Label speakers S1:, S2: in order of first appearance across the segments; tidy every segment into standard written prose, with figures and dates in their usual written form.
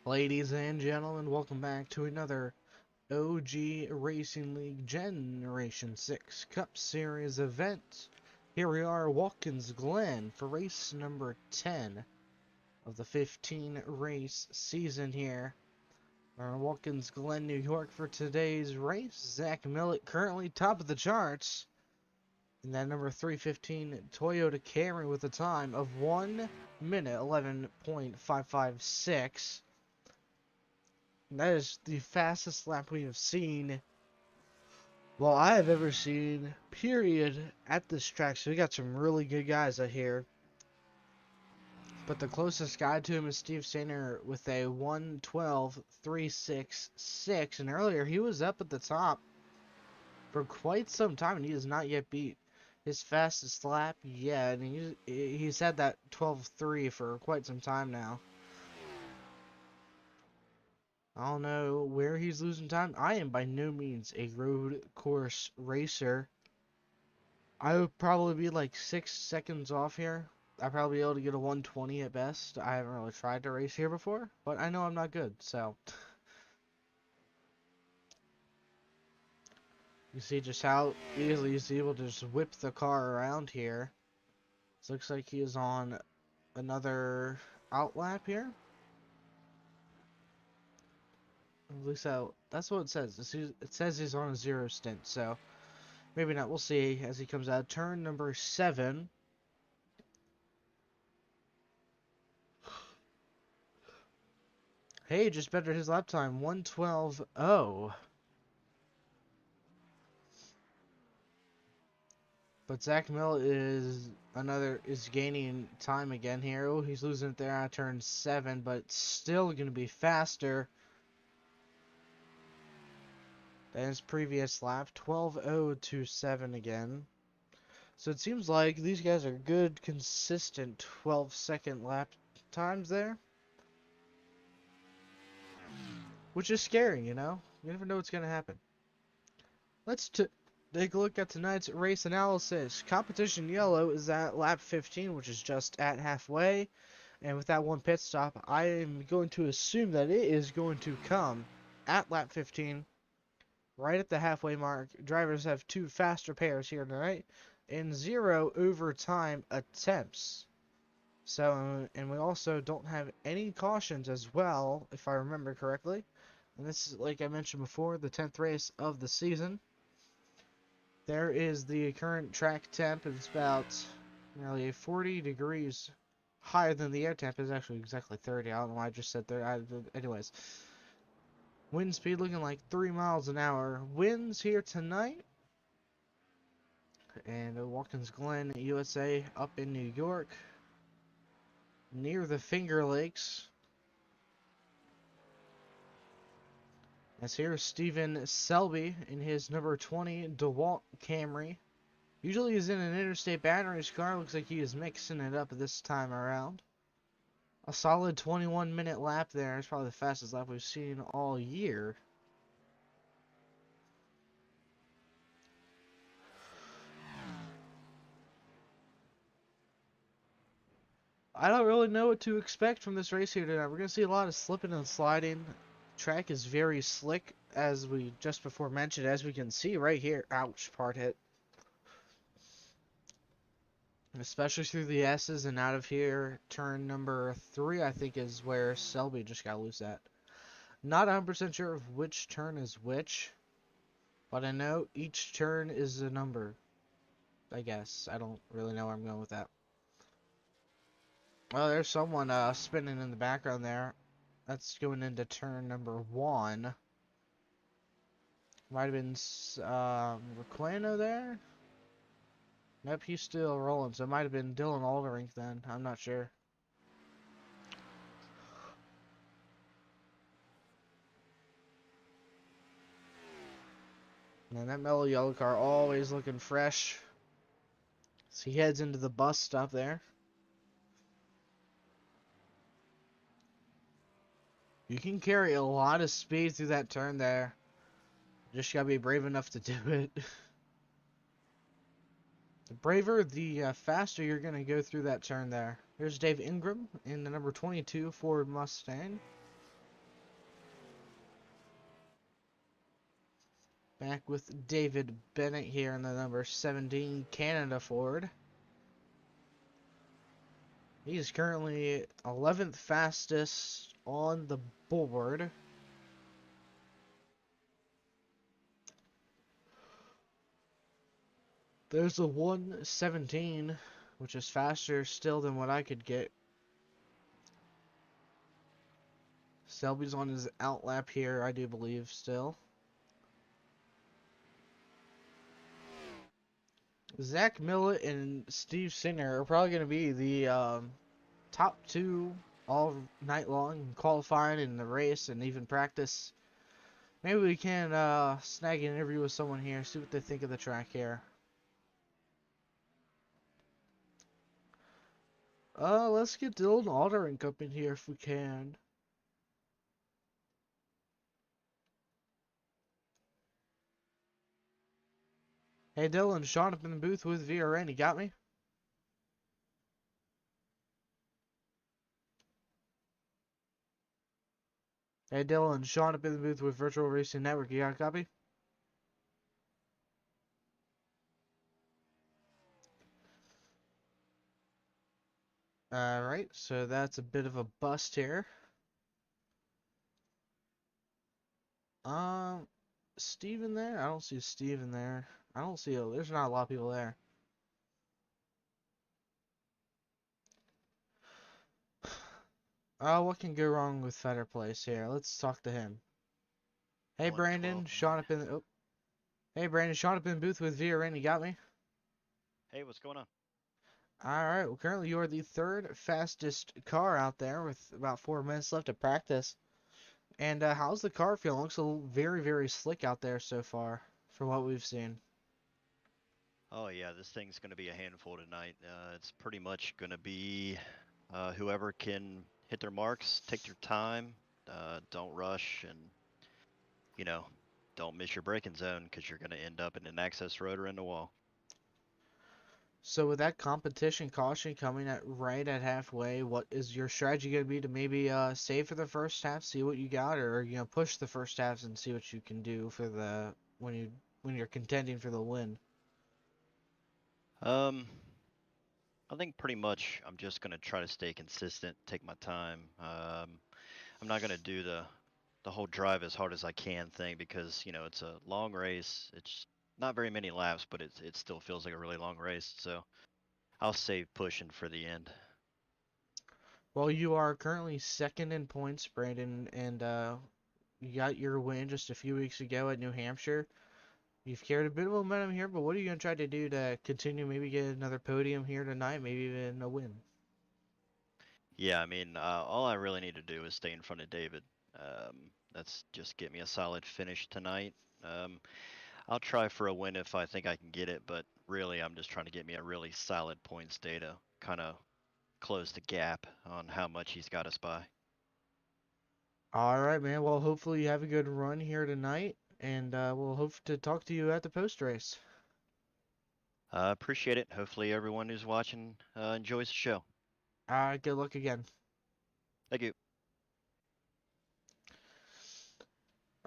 S1: Ladies and gentlemen, welcome back to another OG Racing League Generation 6 Cup Series event. Here we are, Watkins, Glen, for race number 10 of the 15 race season here. We're in Watkins, Glen, New York for today's race. Zach Millett currently top of the charts in that number 315 Toyota Camry with a time of 1 minute 11.556. That is the fastest lap we have seen, well, I have ever seen, period, at this track. So we got some really good guys out here. But the closest guy to him is Steve Sainer with a 1:12.366. And earlier he was up at the top for quite some time, and he has not yet beat his fastest lap yet. And he's had that 12:3 for quite some time now. I don't know where he's losing time. I am by no means a road course racer. I would probably be like 6 seconds off here. I'd probably be able to get a 120 at best. I haven't really tried to race here before, but I know I'm not good, so. You see just how easily he's able to just whip the car around here. This looks like he is on another outlap here. At least that's what it says. It says he's on a 0 stint, so maybe not. We'll see as he comes out. Turn number 7. Hey, just bettered his lap time. 1:12.0. But Zach Mill is gaining time again here. Oh, he's losing it there on turn 7, but still going to be faster than his previous lap. 12:027 again. So it seems like these guys are good, consistent 12-second lap times there. Which is scary, you know? You never know what's going to happen. Let's take a look at tonight's race analysis. Competition yellow is at lap 15, which is just at halfway. And with that one pit stop, I am going to assume that it is going to come at lap 15, right at the halfway mark. Drivers have 2 faster pairs here tonight, and 0 overtime attempts. So, and we also don't have any cautions as well, if I remember correctly. And this is, like I mentioned before, the 10th race of the season. There is the current track temp. It's about nearly 40 degrees higher than the air temp. Is actually exactly 30. I don't know why I just said 30. Anyways, wind speed looking like 3 miles an hour. Winds here tonight. And Watkins Glen, USA, up in New York, near the Finger Lakes. As here's Stephen Selby in his number 20 DeWalt Camry. Usually he's in an interstate batteries car. Looks like he is mixing it up this time around. A solid 21-minute lap there. It's probably the fastest lap we've seen all year. I don't really know what to expect from this race here tonight. We're going to see a lot of slipping and sliding. Track is very slick, as we just before mentioned, as we can see right here. Ouch, part hit. Especially through the S's and out of here. Turn number 3, I think, is where Selby just got loose at. Not 100% sure of which turn is which, but I know each turn is a number. I guess. I don't really know where I'm going with that. Oh, there's someone spinning in the background there. That's going into turn number 1. Might have been Requeno there. Nope, he's still rolling, so it might have been Dylan Alderink then. I'm not sure. And that mellow yellow car always looking fresh. So he heads into the bus stop there. You can carry a lot of speed through that turn there. Just gotta be brave enough to do it. The braver, the faster you're gonna go through that turn there. Here's Dave Ingram in the number 22 Ford Mustang. Back with David Bennett here in the number 17 Canada Ford. He's currently 11th fastest on the board. There's a 117, which is faster still than what I could get. Selby's on his outlap here, I do believe, still. Zach Millett and Steve Singer are probably going to be the top two all night long in qualifying in the race and even practice. Maybe we can snag an interview with someone here, see what they think of the track here. Let's get Dylan Alderink up in here if we can. Hey Dylan, Sean up in the booth with VRN, you got me? Hey Dylan, Sean up in the booth with Virtual Racing Network, you got a copy? Alright, so that's a bit of a bust here. Steve in there? I don't see Steve in there. I don't see there's not a lot of people there. What can go wrong with Fetter Place here? Let's talk to him. Hey Brandon, Sean up in the Hey Brandon, Sean up in the booth with VRN, you got me?
S2: Hey, what's going on?
S1: Alright, well currently you are the third fastest car out there with about 4 minutes left to practice. And how's the car feeling? Looks very, very slick out there so far, from what we've seen.
S2: Oh yeah, this thing's going to be a handful tonight. It's pretty much going to be whoever can hit their marks, take their time, don't rush, and you know, don't miss your braking zone because you're going to end up in an access road or in the wall.
S1: So with that competition caution coming at right at halfway, what is your strategy going to be to maybe save for the first half, see what you got, or push the first halves and see what you can do for the when you're contending for the win?
S2: Um, I think pretty much I'm just going to try to stay consistent, take my time. I'm not going to do the whole drive as hard as I can thing because it's a long race. It's not very many laps, but it still feels like a really long race. So I'll save pushing for the end.
S1: Well, you are currently second in points, Brandon, and you got your win just a few weeks ago at New Hampshire. You've carried a bit of momentum here, but what are you going to try to do to continue, maybe get another podium here tonight, maybe even a win?
S2: Yeah, I mean, all I really need to do is stay in front of David. That's just get me a solid finish tonight. Um, I'll try for a win if I think I can get it, but really, I'm just trying to get me a really solid points data, kind of close the gap on how much he's got us by.
S1: All right, man. Well, hopefully you have a good run here tonight, and we'll hope to talk to you at the post race.
S2: Appreciate it. Hopefully, everyone who's watching enjoys the show.
S1: All right, good luck again.
S2: Thank you.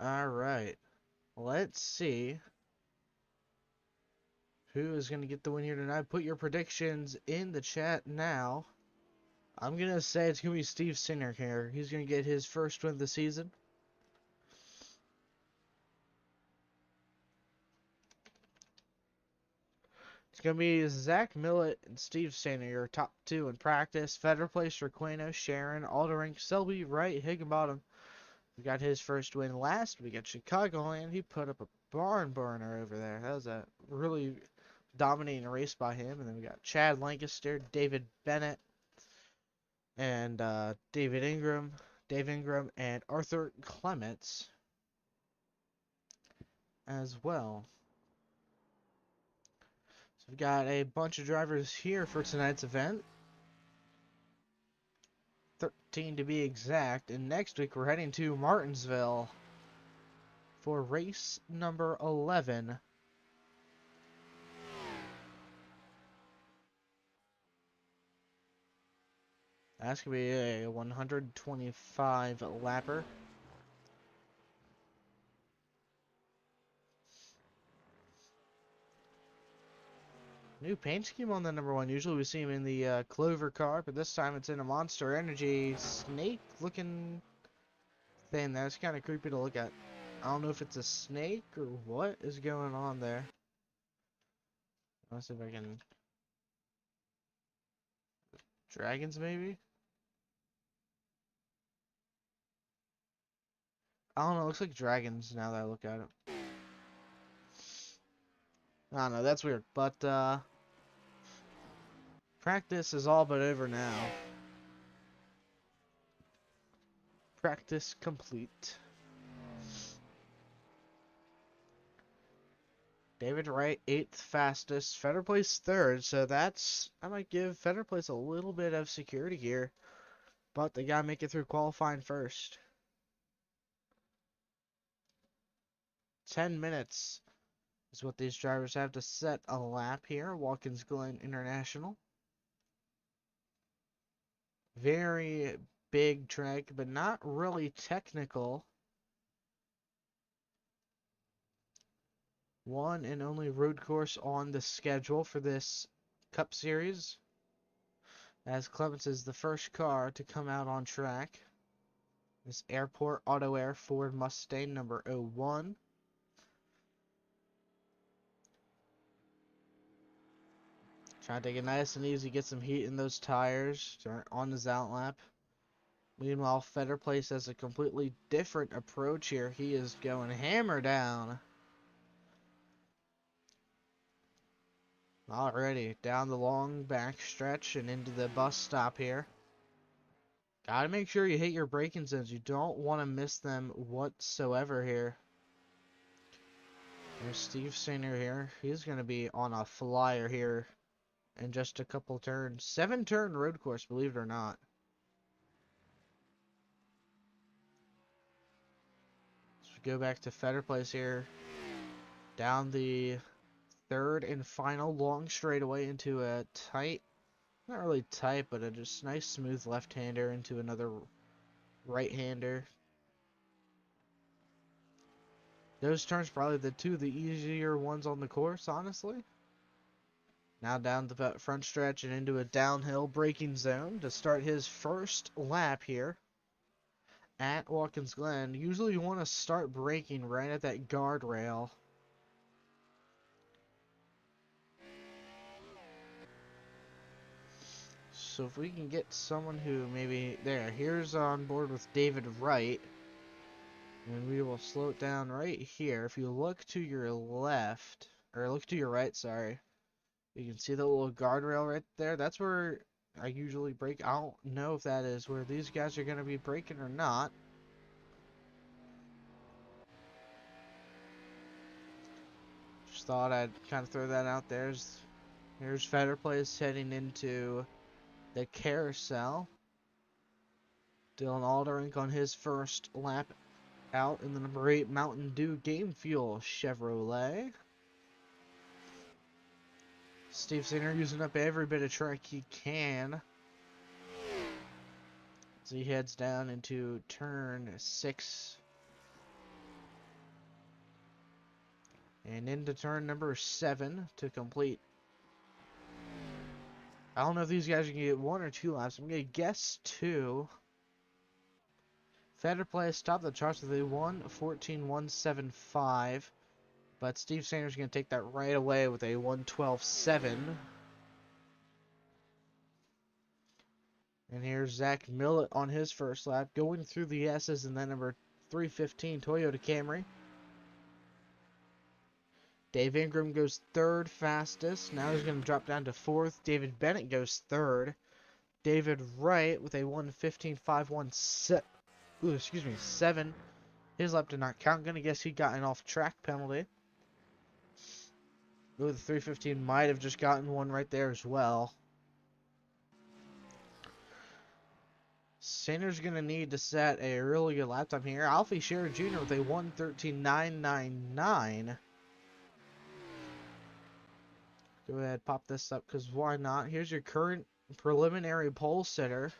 S1: All right, let's see who is going to get the win here tonight. Put your predictions in the chat now. I'm going to say it's going to be Steve Sinner here. He's going to get his first win of the season. It's going to be Zach Millett and Steve Sinner, your top two in practice. Fetter Place, Requeno, Sharon, Alderink, Selby, Wright, Higginbottom. We got his first win last week at Chicagoland. He put up a barn burner over there. That was a really dominating race by him. And then we got Chad Lancaster, David Bennett, and Dave Ingram, and Arthur Clements as well. So we've got a bunch of drivers here for tonight's event. 13 to be exact. And next week we're heading to Martinsville for race number 11. That's going to be a 125 lapper. New paint scheme on the number one. Usually we see him in the Clover car, but this time it's in a Monster Energy snake looking thing. That's kind of creepy to look at. I don't know if it's a snake or what is going on there. Let's see if I can... Dragons, maybe? I don't know, it looks like dragons now that I look at it. I don't know, that's weird. But, practice is all but over now. Practice complete. David Wright, 8th fastest. Federer placed 3rd, so that's... I might give Federer place a little bit of security here. But they gotta make it through qualifying first. 10 minutes is what these drivers have to set a lap here. Watkins Glen International. Very big track, but not really technical. One and only road course on the schedule for this Cup Series, as Clements is the first car to come out on track. This Airport Auto Air Ford Mustang number 01. Trying to take it nice and easy, get some heat in those tires on his out lap. Meanwhile, Federer Place has a completely different approach here. He is going hammer down. Already down the long back stretch and into the bus stop here. Gotta make sure you hit your braking zones. You don't want to miss them whatsoever here. There's Steve Singer here. He's going to be on a flyer here in just a couple turns. 7-turn road course, believe it or not. So we go back to Federer Place here. Down the 3rd and final long straightaway into a tight, not really tight, but a just nice smooth left-hander into another right-hander. Those turns probably the two of the easier ones on the course, honestly. Now down the front stretch and into a downhill braking zone to start his first lap here at Watkins Glen. Usually you want to start braking right at that guardrail. So if we can get someone who maybe... There, here's on board with David Wright. And we will slow it down right here. If you look to your left, or look to your right, sorry. You can see the little guardrail right there. That's where I usually brake. I don't know if that is where these guys are going to be braking or not. Just thought I'd kind of throw that out there. Here's Federer Place heading into the carousel. Dylan Alderink on his first lap out in the number 8 Mountain Dew Game Fuel Chevrolet. Steve Singer using up every bit of track he can as he heads down into turn 6 and into turn number 7 to complete. I don't know if these guys are going to get 1 or 2 laps. I'm going to guess 2. Federer Place topped the charts with a 1:14.175. But Steve Sanders is going to take that right away with a 1:12.7. And here's Zach Millett on his first lap, going through the S's in that number 315 Toyota Camry. Dave Ingram goes 3rd fastest. Now he's going to drop down to 4th. David Bennett goes 3rd. David Wright with a 1:15.517. His lap did not count. Going to guess he got an off-track penalty. Ooh, the 315 might have just gotten one right there as well. Sanders going to need to set a really good lap time here. Alfie Scherer Jr. with a 1:13.999. Go ahead, pop this up, because why not? Here's your current preliminary pole sitter,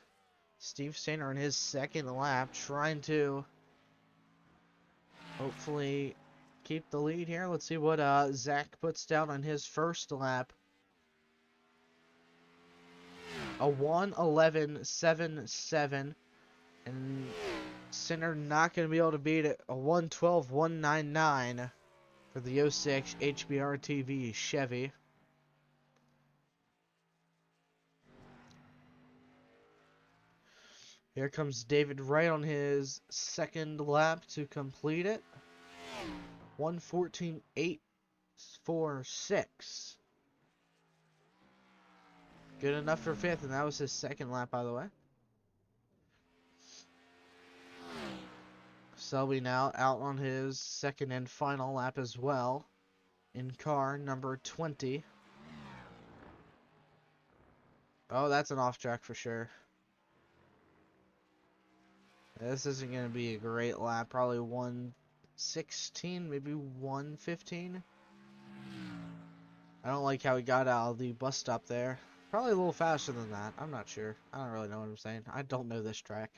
S1: Steve Sainer, in his second lap, trying to hopefully keep the lead here. Let's see what Zach puts down on his first lap. a 1:11.77, and Center not going to be able to beat it. A 1:12.199 for the '06 HBR TV Chevy. Here comes David right on his second lap to complete it. 1:14.846. Good enough for fifth, and that was his second lap, by the way. Selby now out on his second and final lap as well, in car number 20. Oh, that's an off track for sure. This isn't going to be a great lap. Probably 1:16, maybe 1:15. I don't like how he got out of the bus stop there. Probably a little faster than that. I'm not sure. I don't really know what I'm saying. I don't know this track.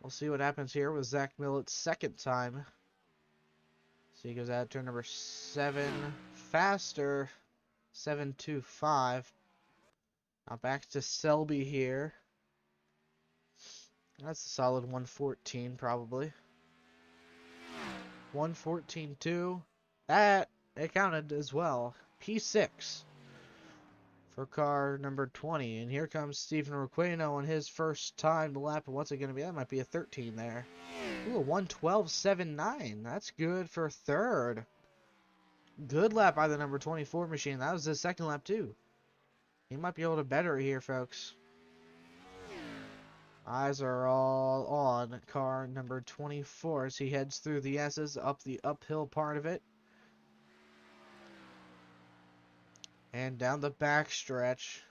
S1: We'll see what happens here with Zach Millett's second time. So he goes out of turn number 7. Faster. 7.25. Now back to Selby here. That's a solid 1:14 probably. 1:14.2. That, it counted as well. P6 for car number 20. And here comes Stephen Requeno on his first time to lap. And what's it going to be? That might be a 13 there. Ooh, a 1:12.79. That's good for third. Good lap by the number 24 machine. That was his second lap too. He might be able to better it here, folks. Eyes are all on car number 24 as he heads through the S's up the uphill part of it. And down the back stretch.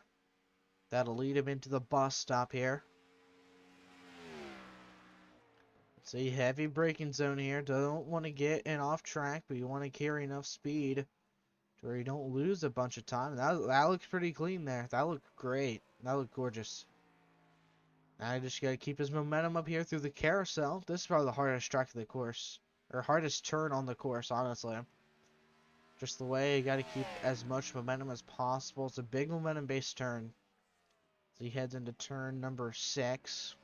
S1: That'll lead him into the bus stop here. It's a heavy braking zone here. Don't want to get in off track, but you want to carry enough speed to where you don't lose a bunch of time. That looks pretty clean there. That looked great. That looked gorgeous. Now I just got to keep his momentum up here through the carousel. This is probably the hardest track of the course. Or hardest turn on the course, honestly. Just the way you got to keep as much momentum as possible. It's a big momentum-based turn. So he heads into turn number 6.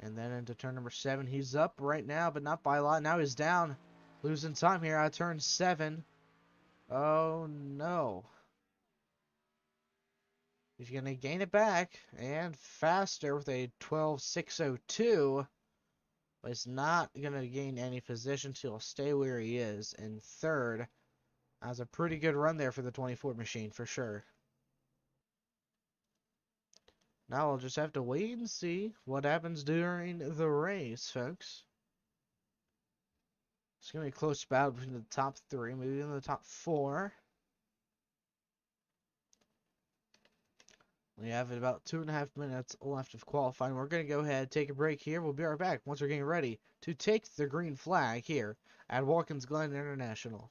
S1: And then into turn number 7. He's up right now, but not by a lot. Now he's down. Losing time here out of turn 7. Oh, no. He's going to gain it back. And faster with a 12.602. But he's not going to gain any position. So he'll stay where he is in third. That's a pretty good run there for the 24 machine, for sure. Now we'll just have to wait and see what happens during the race, folks. It's going to be a close battle between the top 3, maybe in the top 4. We have about 2.5 minutes left of qualifying. We're going to go ahead and take a break here. We'll be right back once we're getting ready to take the green flag here at Watkins Glen International.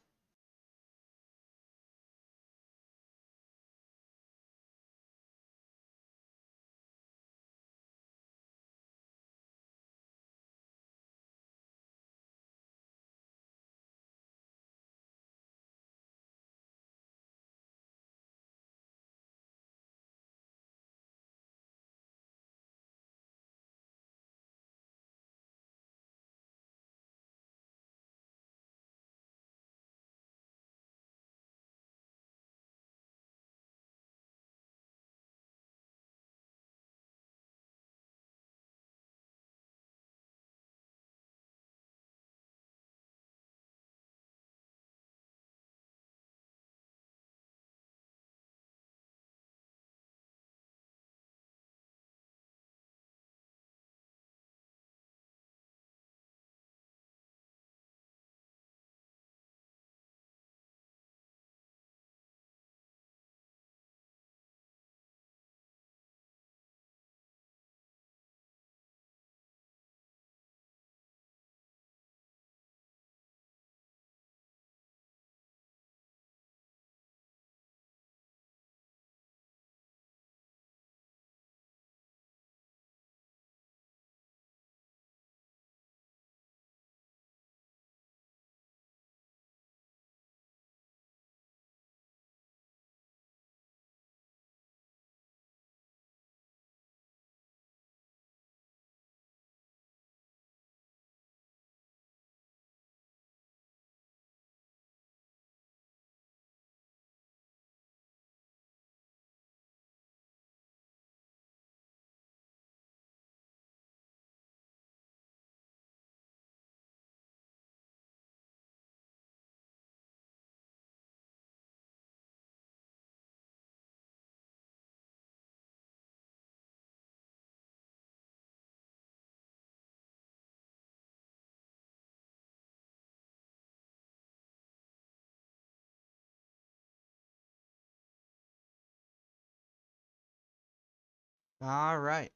S1: All right.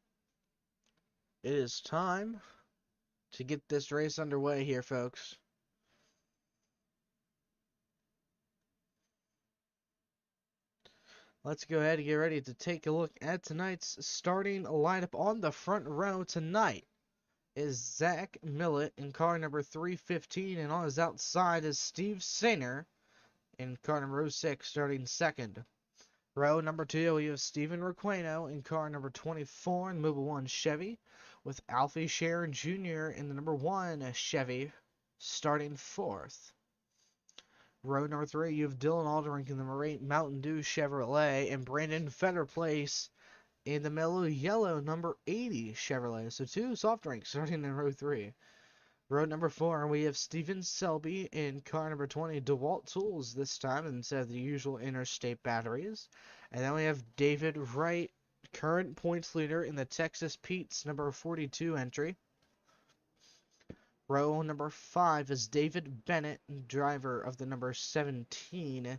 S1: It is time to get this race underway here, folks. Let's go ahead and get ready to take a look at tonight's starting lineup. On the front row tonight is Zach Millett in car number 315, and on his outside is Steve Sainer in car number 06, starting second. Row number 2, we have Steven Requeno in car number 24 in the Mobile 1 Chevy, with Alfie Sharon Jr. in the number 1 Chevy, starting fourth. Row number 3, you have Dylan Aldrink in the number 8 Mountain Dew Chevrolet, and Brandon Fetterplace in the mellow yellow number 80 Chevrolet. So 2 soft drinks starting in row 3. Row number 4, we have Steven Selby in car number 20, DeWalt Tools this time instead of the usual Interstate batteries. And then we have David Wright, current points leader in the Texas Pete's number 42 entry. Row number 5 is David Bennett, driver of the number 17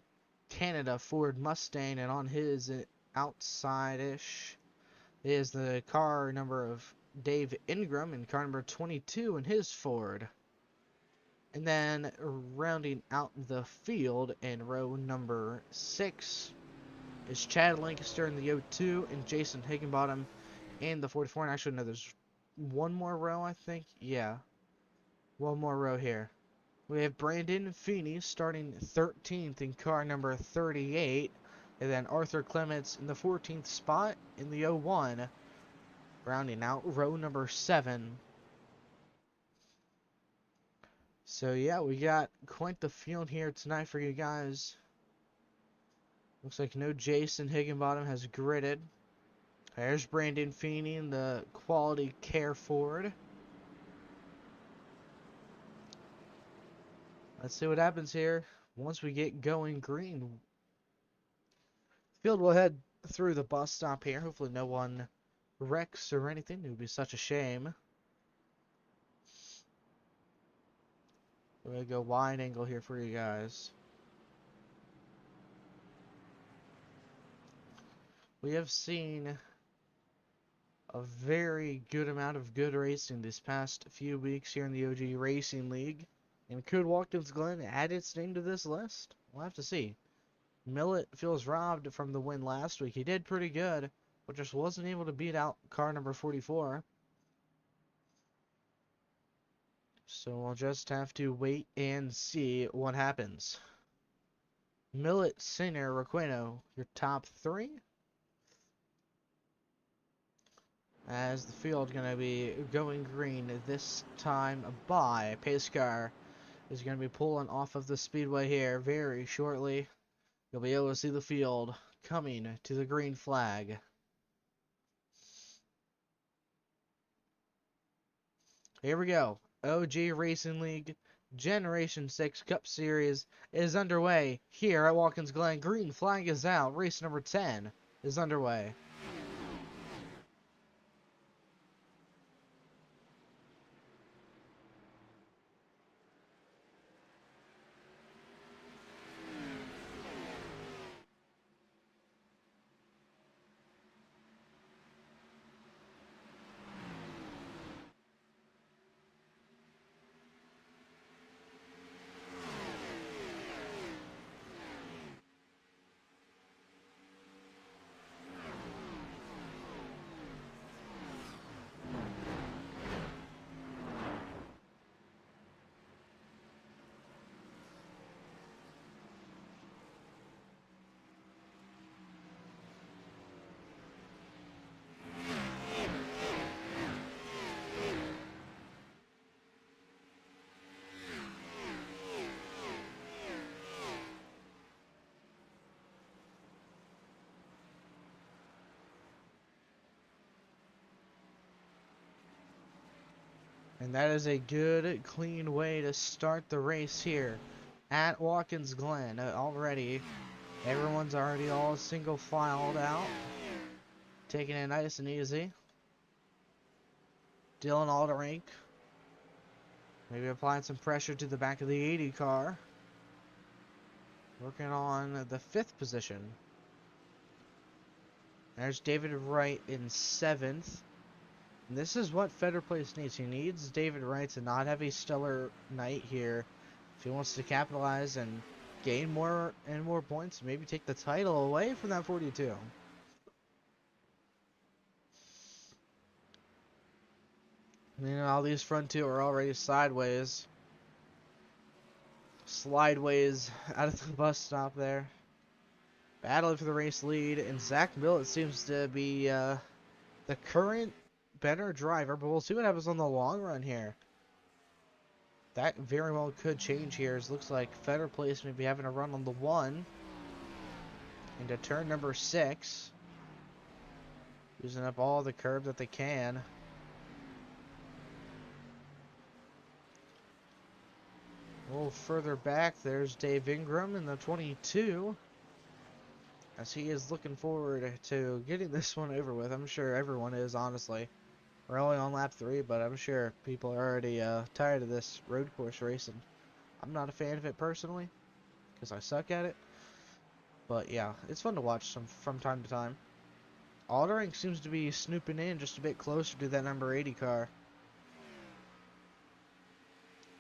S1: Canada Ford Mustang, and on his outside-ish is the car number of Dave Ingram in car number 22 in his Ford. And then rounding out the field in row number 6 is Chad Lancaster in the 02 and Jason Higginbottom in the 44. And actually, no, there's one more row, I think. Yeah, one more row here. We have Brandon Feeney starting 13th in car number 38. And then Arthur Clements in the 14th spot in the 01. Rounding out row number 7. So yeah, we got quite the field here tonight for you guys. Looks like no Jason Higginbottom has gridded. There's Brandon Feeney in the Quality Care Ford. Let's see what happens here once we get going green. Field will head through the bus stop here. Hopefully no one wrecks or anything. It would be such a shame. We're going to go wide angle here for you guys. We have seen a very good amount of good racing this past few weeks here in the OG Racing League. And could Watkins Glen add its name to this list? We'll have to see. Millett feels robbed from the win last week. He did pretty good, but just wasn't able to beat out car number 44. So we'll just have to wait and see what happens. Millett, Sinner, Requeno, your top 3. As the field going to be going green this time by pace car is going to be pulling off of the speedway here very shortly. You'll be able to see the field coming to the green flag. Here we go. OG Racing League Generation 6 Cup Series is underway here at Watkins Glen. Green flag is out. Race number 10 is underway. And that is a good, clean way to start the race here at Watkins Glen. Already, everyone's already all single filed out, taking it nice and easy. Dylan Alderink, maybe applying some pressure to the back of the 80 car. Working on the 5th position. There's David Wright in 7th. And this is what Federer Place needs. He needs David Wright to not have a stellar night here if he wants to capitalize and gain more and more points. Maybe take the title away from that 42. All these front two are already sideways. Slideways out of the bus stop there. Battling for the race lead, and Zach Millett seems to be the current better driver, but we'll see what happens on the long run here. That very well could change here. It looks like Federer Place may be having a run on the 1 into turn number 6. Using up all the curb that they can. A little further back, there's Dave Ingram in the 22. As he is looking forward to getting this one over with. I'm sure everyone is, honestly. We're only on lap 3, but I'm sure people are already tired of this road course racing. I'm not a fan of it personally, because I suck at it. But yeah, it's fun to watch from time to time. Aldering seems to be snooping in just a bit closer to that number 80 car.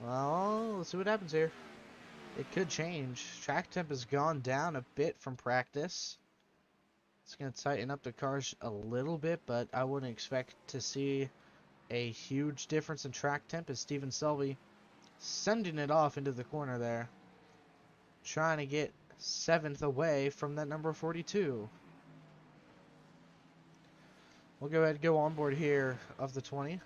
S1: Well, let's see what happens here. It could change. Track temp has gone down a bit from practice. It's going to tighten up the cars a little bit, but I wouldn't expect to see a huge difference in track temp as Steven Selby sending it off into the corner there. Trying to get 7th away from that number 42. We'll go ahead and go on board here of the 20.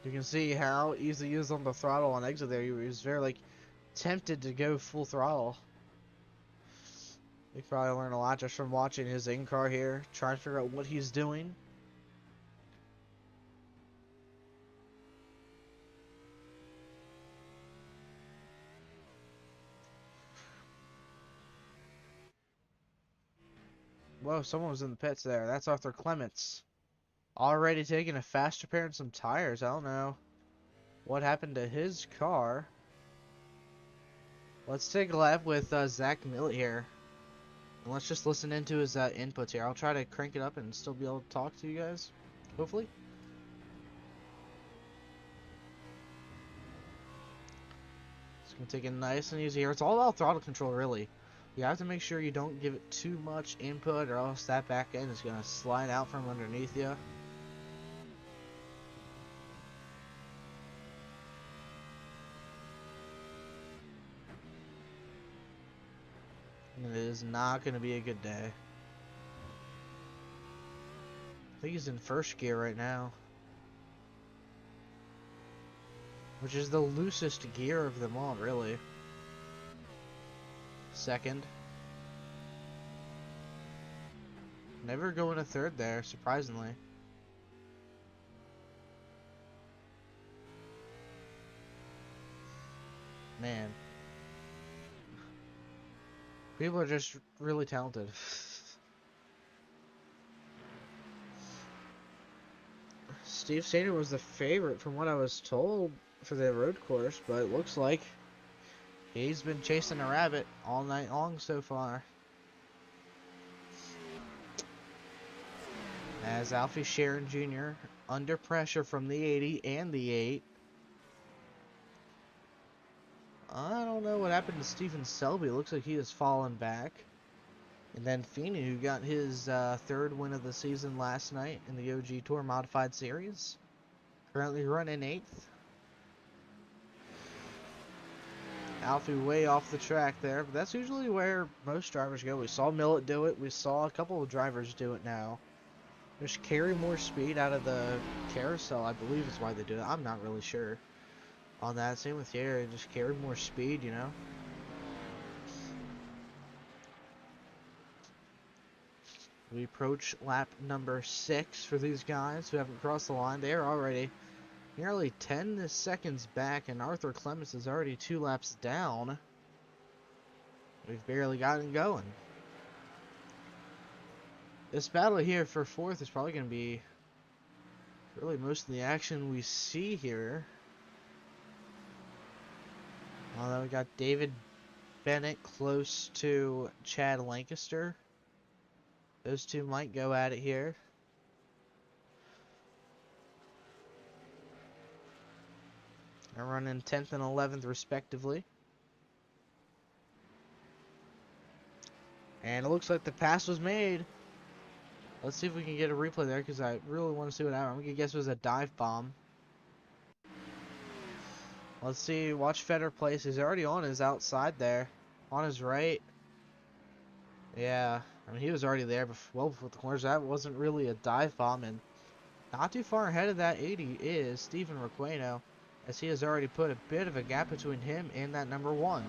S1: You can see how easy he is on the throttle on exit there. He was very tempted to go full throttle. You probably learned a lot just from watching his in-car here, trying to figure out what he's doing. Whoa, someone was in the pits there. That's Arthur Clements. Already taking a fast repair and some tires. I don't know what happened to his car. Let's take a lap with Zach Millett here. And let's just listen into his inputs here. I'll try to crank it up and still be able to talk to you guys. Hopefully. Just going to take it nice and easy here. It's all about throttle control, really. You have to make sure you don't give it too much input, or else that back end is going to slide out from underneath you. And it is not going to be a good day. I think he's in first gear right now, which is the loosest gear of them all, really. Second. Never going to third there, surprisingly. Man. People are just really talented. Steve Sater was the favorite from what I was told for the road course, but it looks like he's been chasing a rabbit all night long so far. As Alfie Sharon Jr. under pressure from the 80 and the 8. I don't know what happened to Stephen Selby. It looks like he has fallen back. And then Feeney, who got his third win of the season last night in the OG Tour Modified Series. Currently running 8th. Alfie way off the track there, but that's usually where most drivers go. We saw Millett do it. We saw a couple of drivers do it now. Just carry more speed out of the carousel, I believe is why they do it. I'm not really sure on that. Same with here, just carry more speed, you know. We approach lap number 6 for these guys who haven't crossed the line. They are already nearly 10 seconds back, and Arthur Clements is already 2 laps down. We've barely gotten going. This battle here for 4th is probably going to be really most of the action we see here. Although we got David Bennett close to Chad Lancaster. Those two might go at it here. They're running 10th and 11th respectively. And it looks like the pass was made. Let's see if we can get a replay there, because I really want to see what happened. I'm going to guess it was a dive bomb. Let's see. Watch Feder place. He's already on his outside there. On his right. Yeah. I mean, he was already there well before the corners. That wasn't really a dive bomb. And not too far ahead of that 80 is Stephen Requeno, as he has already put a bit of a gap between him and that number 1.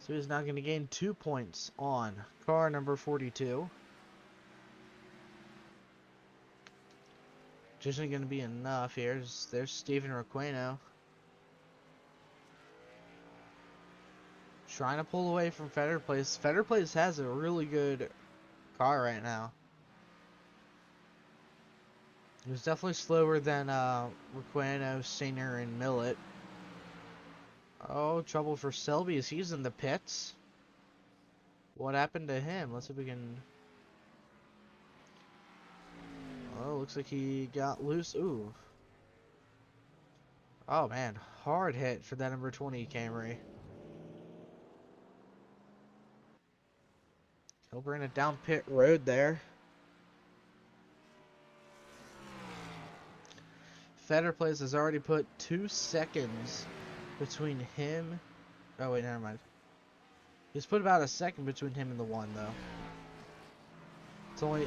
S1: So he's now going to gain 2 points on car number 42. Just isn't going to be enough here. There's Stephen Requeno. Trying to pull away from Feder Place. Feder Place has a really good car right now. It was definitely slower than Requeno, Singer, and Millet. Oh, trouble for Selby as he's in the pits. What happened to him? Let's see if we can... Oh, looks like he got loose. Ooh. Oh, man. Hard hit for that number 20 Camry. He'll bring it down pit road there. Feder Place has already put 2 seconds between him. Oh, wait, never mind. He's put about a second between him and the 1, though.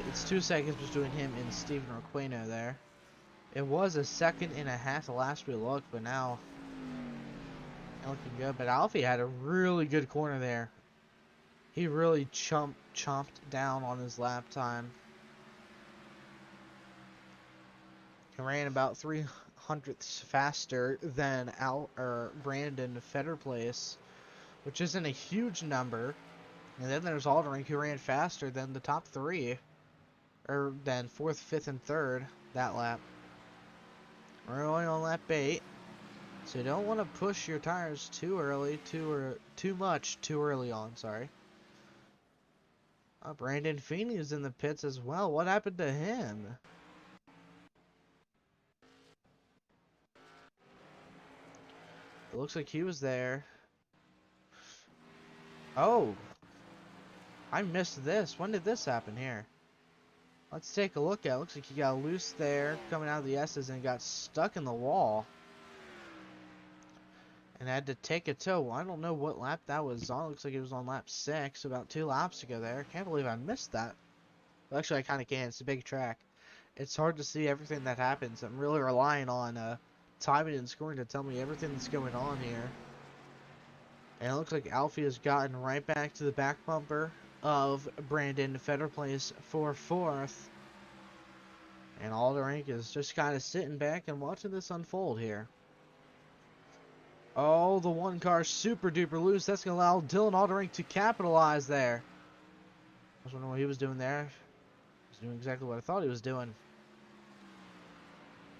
S1: It's 2 seconds between him and Stephen Requeno there. It was a second and a half the last we looked, but now looking good. But Alfie had a really good corner there. He really chomped down on his lap time. He ran about 300ths faster than Brandon Feder Place, which isn't a huge number. And then there's Aldering, who ran faster than the top 3, or than 4th, 5th, and 3rd that lap. We're going on lap 8, so you don't want to push your tires too early, too much too early on. Sorry. Brandon Feeney is in the pits as well. What happened to him? It looks like he was there. Oh, I missed this. When did this happen here? Let's take a look at it. Looks like he got loose there coming out of the S's and got stuck in the wall. And had to take a tow. I don't know what lap that was on. Looks like it was on lap 6, about 2 laps ago there. Can't believe I missed that. Well, actually, I kind of can. It's a big track. It's hard to see everything that happens. I'm really relying on timing and scoring to tell me everything that's going on here. And it looks like Alfie has gotten right back to the back bumper of Brandon Feder Place for 4th. And Aldering is just kind of sitting back and watching this unfold here. Oh, the 1 car super duper loose. That's going to allow Dylan Aldering to capitalize there. I was wondering what he was doing there. He was doing exactly what I thought he was doing.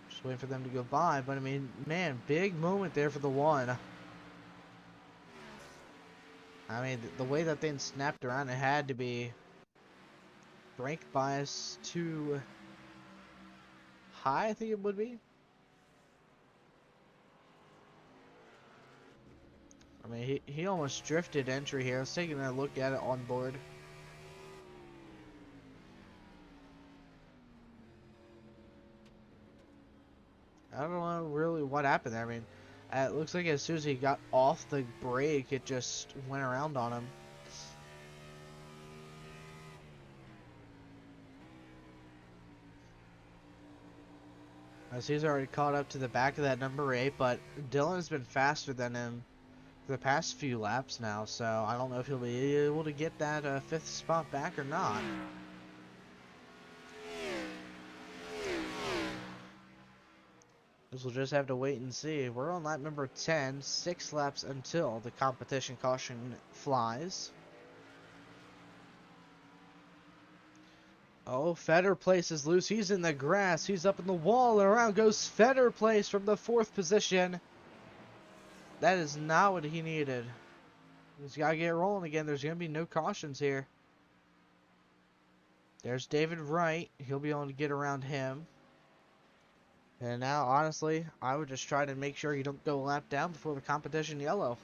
S1: Just waiting for them to go by. But, I mean, man, big moment there for the 1. I mean, the way that thing snapped around, it had to be brake bias too high, I think it would be. I mean, he almost drifted entry here. I was taking a look at it on board. I don't know really what happened there. I mean, it looks like as soon as he got off the brake, it just went around on him. As he's already caught up to the back of that number 8, but Dylan has been faster than him for the past few laps now, so I don't know if he'll be able to get that 5th spot back or not. We'll just have to wait and see. We're on lap number 10, 6 laps until the competition caution flies. Oh, Feder Place is loose. He's in the grass. He's up in the wall, and around goes Feder Place from the 4th position. That is not what he needed. He's got to get rolling again. There's going to be no cautions here. There's David Wright. He'll be able to get around him. And now, honestly, I would just try to make sure you don't go a lap down before the competition yellow.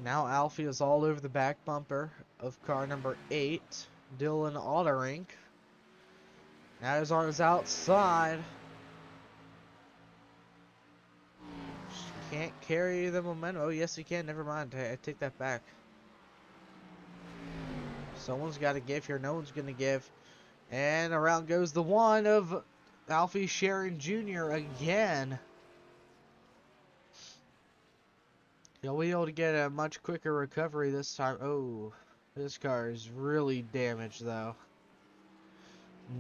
S1: Now Alfie is all over the back bumper of car number 8, Dylan Alderink. Now he's on his outside. Can't carry the momentum. Oh, yes, he can. Never mind. I take that back. Someone's got to give here. No one's going to give. And around goes the one of Alfie Sharon Jr. again. He'll be able to get a much quicker recovery this time. Oh, this car is really damaged, though.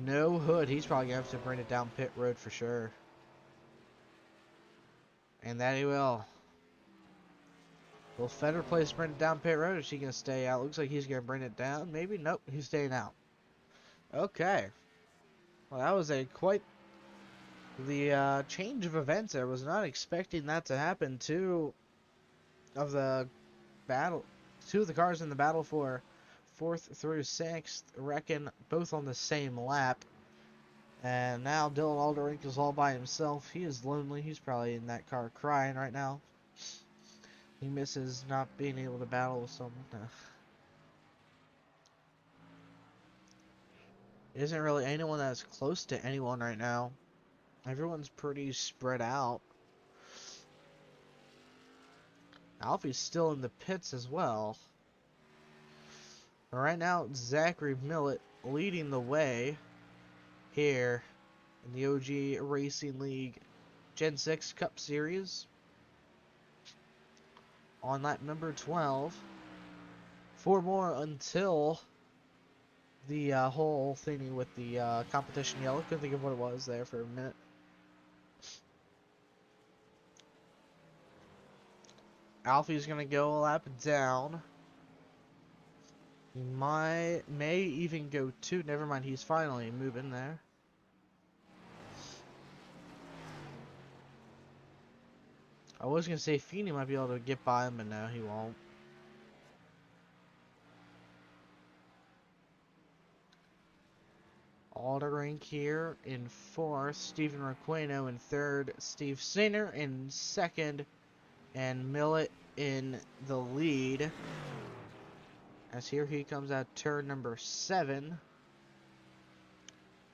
S1: No hood. He's probably going to have to bring it down pit road for sure. And that he will. Will Feder Place bring it down pit road, or is he going to stay out? Looks like he's going to bring it down. Maybe? Nope. He's staying out. Okay. Well, that was quite the change of events. I was not expecting that to happen. Two of the cars in the battle for 4th through 6th reckon both on the same lap. And now Dylan Alderink is all by himself. He is lonely. He's probably in that car crying right now. He misses not being able to battle with someone. Isn't really anyone that's close to anyone right now. Everyone's pretty spread out. Alfie's still in the pits as well. But right now, Zachary Millett leading the way here in the OG Racing League Gen 6 Cup Series on lap number 12. 4 more until the whole thingy with the competition yellow. Couldn't think of what it was there for a minute. Alfie's going to go a lap down. He may even go 2. Never mind, he's finally moving there. I was going to say Feeney might be able to get by him, but no, he won't. Alderink here in 4th. Stephen Requeno in 3rd. Steve Singer in 2nd. And Millett in the lead. As here he comes out turn number 7.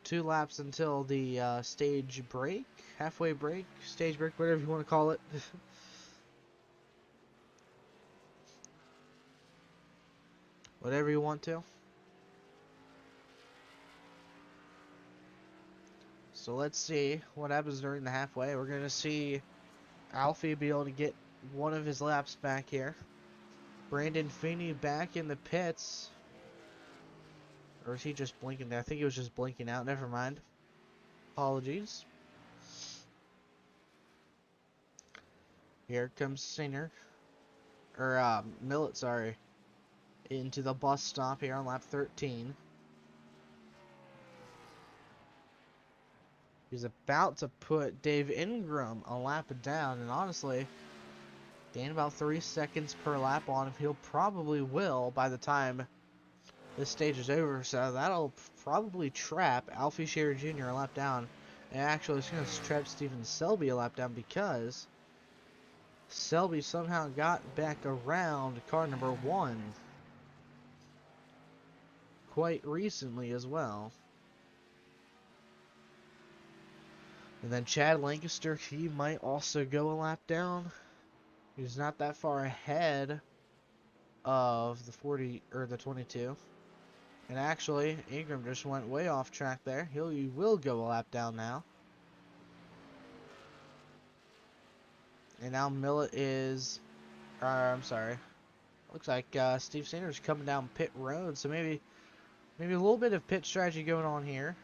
S1: 2 laps until the stage break. Halfway break. Stage break, whatever you want to call it. Whatever you want to. So let's see what happens during the halfway. We're going to see Alfie be able to get one of his laps back here. Brandon Feeney back in the pits. Or is he just blinking there? I think he was just blinking out. Never mind. Apologies. Here comes Singer. Or, Millett, sorry. Into the bus stop here on lap 13. He's about to put Dave Ingram a lap down, and honestly, gain about 3 seconds per lap on him. He'll probably will by the time this stage is over, so that'll probably trap Alfie Scherer Jr. a lap down. And actually, it's going to trap Steven Selby a lap down because Selby somehow got back around car number 1 quite recently as well. And then Chad Lancaster, he might also go a lap down. He's not that far ahead of the 40 or the 22. And actually, Ingram just went way off track there. He will go a lap down now. And now Millett is, I'm sorry. Looks like Steve Sanders coming down pit road. So maybe a little bit of pit strategy going on here.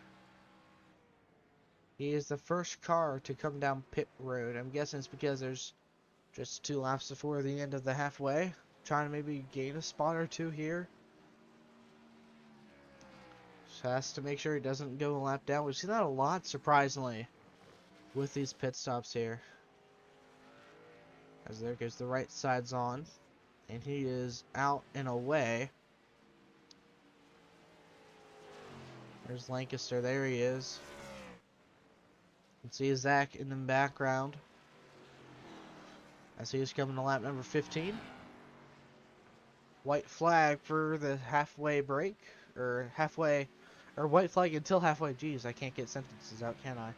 S1: He is the first car to come down pit road. I'm guessing it's because there's just 2 laps before the end of the halfway. Trying to maybe gain a spot or 2 here. Has to make sure he doesn't go a lap down. We've seen that a lot, surprisingly, with these pit stops here. As there goes the right side's on. And he is out and away. There's Lancaster. There he is. You can see Zach in the background. As he is coming to lap number 15. White flag for the halfway break. Or halfway. Or white flag until halfway. Jeez, I can't get sentences out, can I?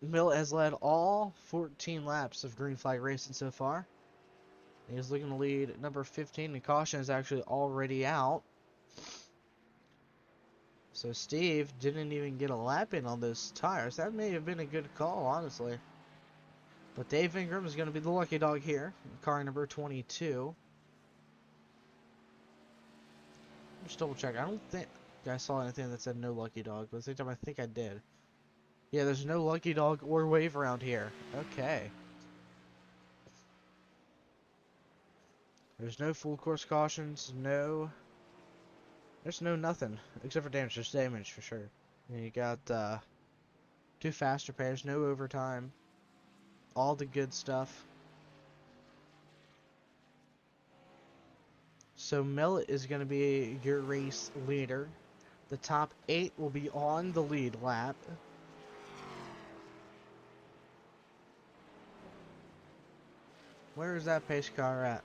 S1: Mill has led all 14 laps of green flag racing so far. He's looking to lead number 15, and caution is actually already out. So Steve didn't even get a lap in on those tires. That may have been a good call, honestly. But Dave Ingram is going to be the lucky dog here. Car number 22. Just double check. I don't think I saw anything that said no lucky dog, but at the same time I think I did. Yeah, there's no lucky dog or wave around here. Okay. There's no full course cautions, no... There's no nothing, except for damage. There's damage for sure. And you got 2 fast repairs, no overtime. All the good stuff. So Millet is going to be your race leader. The top 8 will be on the lead lap. Where is that pace car at?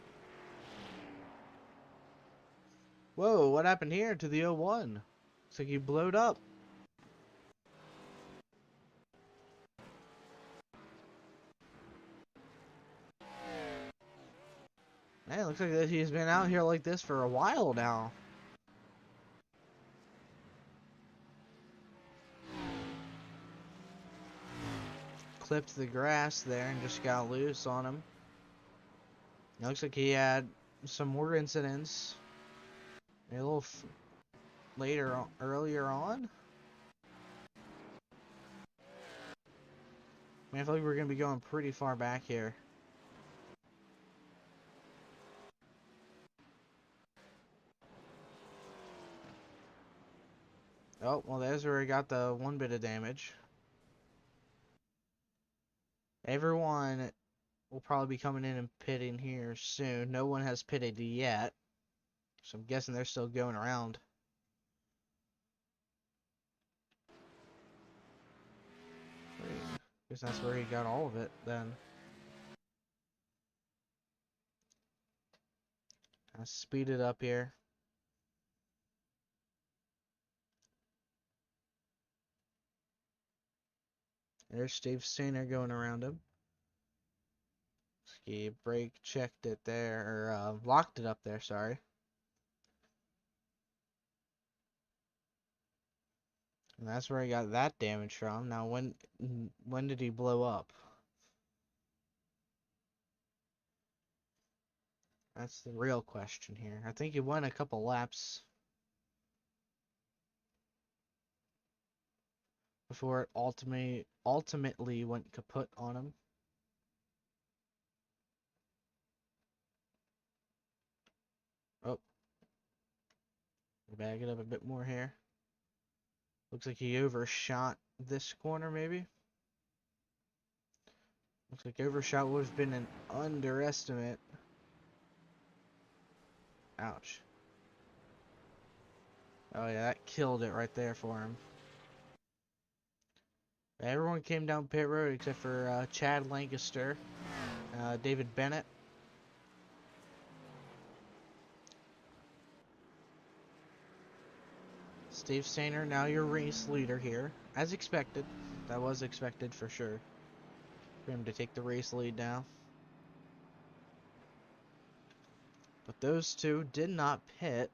S1: Whoa, what happened here to the 01? Looks like he blowed up. Man, it looks like he's been out here like this for a while now. Clipped the grass there and just got loose on him. It looks like he had some more incidents. A little earlier on. Man, I feel like we're going to be going pretty far back here. Oh, well, there's where he got the 1 bit of damage. Everyone will probably be coming in and pitting here soon. No one has pitted yet. So I'm guessing they're still going around. I guess that's where he got all of it then. I'll speed it up here. There's Steve Steiner going around him. Ski brake checked it there, or locked it up there, sorry. And that's where he got that damage from. Now, when did he blow up? That's the real question here. I think he won a couple laps before it ultimately went kaput on him. Oh. Bag it up a bit more here. Looks like he overshot this corner, maybe. Looks like overshot would have been an underestimate. Ouch. Oh yeah, that killed it right there for him. Everyone came down pit road except for Chad Lancaster, David Bennett. Steve Steiner, now your race leader here. As expected. That was expected for sure. For him to take the race lead now. But those two did not pit.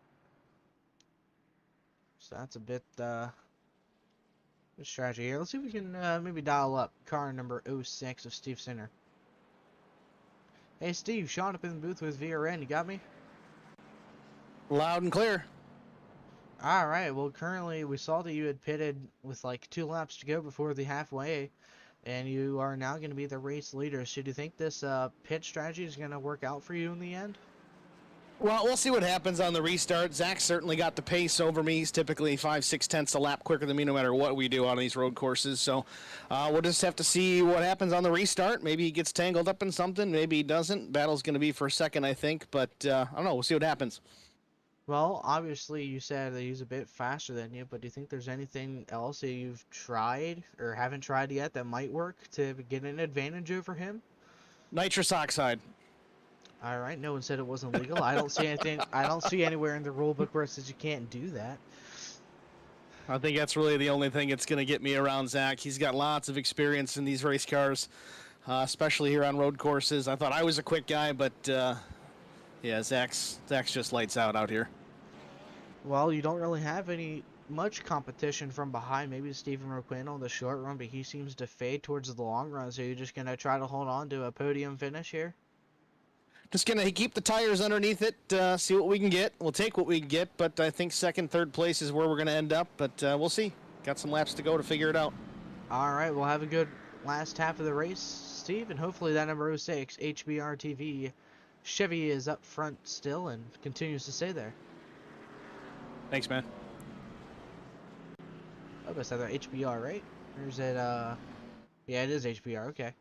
S1: So that's a bit strategy here. Let's see if we can maybe dial up car number 06 of Steve Steiner. Hey Steve, Sean up in the booth with VRN. You got me?
S3: Loud and clear.
S1: Alright, well currently we saw that you had pitted with like 2 laps to go before the halfway, and you are now going to be the race leader. So do you think this pit strategy is going to work out for you in the end?
S3: Well, we'll see what happens on the restart. Zach certainly got the pace over me. He's typically 5-6 tenths a lap quicker than me no matter what we do on these road courses. So we'll just have to see what happens on the restart. Maybe he gets tangled up in something. Maybe he doesn't. Battle's going to be for second, I think. But I don't know. We'll see what happens.
S1: Well, obviously you said that he's a bit faster than you, but do you think there's anything else that you've tried or haven't tried yet that might work to get an advantage over him?
S3: Nitrous oxide.
S1: All right, no one said it wasn't legal. I don't see anything. I don't see anywhere in the rule book where it says you can't do that.
S3: I think that's really the only thing that's going to get me around Zach. He's got lots of experience in these race cars, especially here on road courses. I thought I was a quick guy, but yeah, Zach's just lights out here.
S1: Well, you don't really have much competition from behind. Maybe Stephen Roquin on the short run, but he seems to fade towards the long run. So you're just gonna try to hold on to a podium finish here?
S3: Just gonna keep the tires underneath it, see what we can get. We'll take what we can get, but I think second, third place is where we're gonna end up. But we'll see. Got some laps to go to figure it out.
S1: All right, we'll have a good last half of the race, Steve, and hopefully that number 06 HBR TV Chevy is up front still and continues to stay there.
S3: Thanks, man.
S1: I guess that's HBR, right? Or is it, yeah, it is HBR, okay.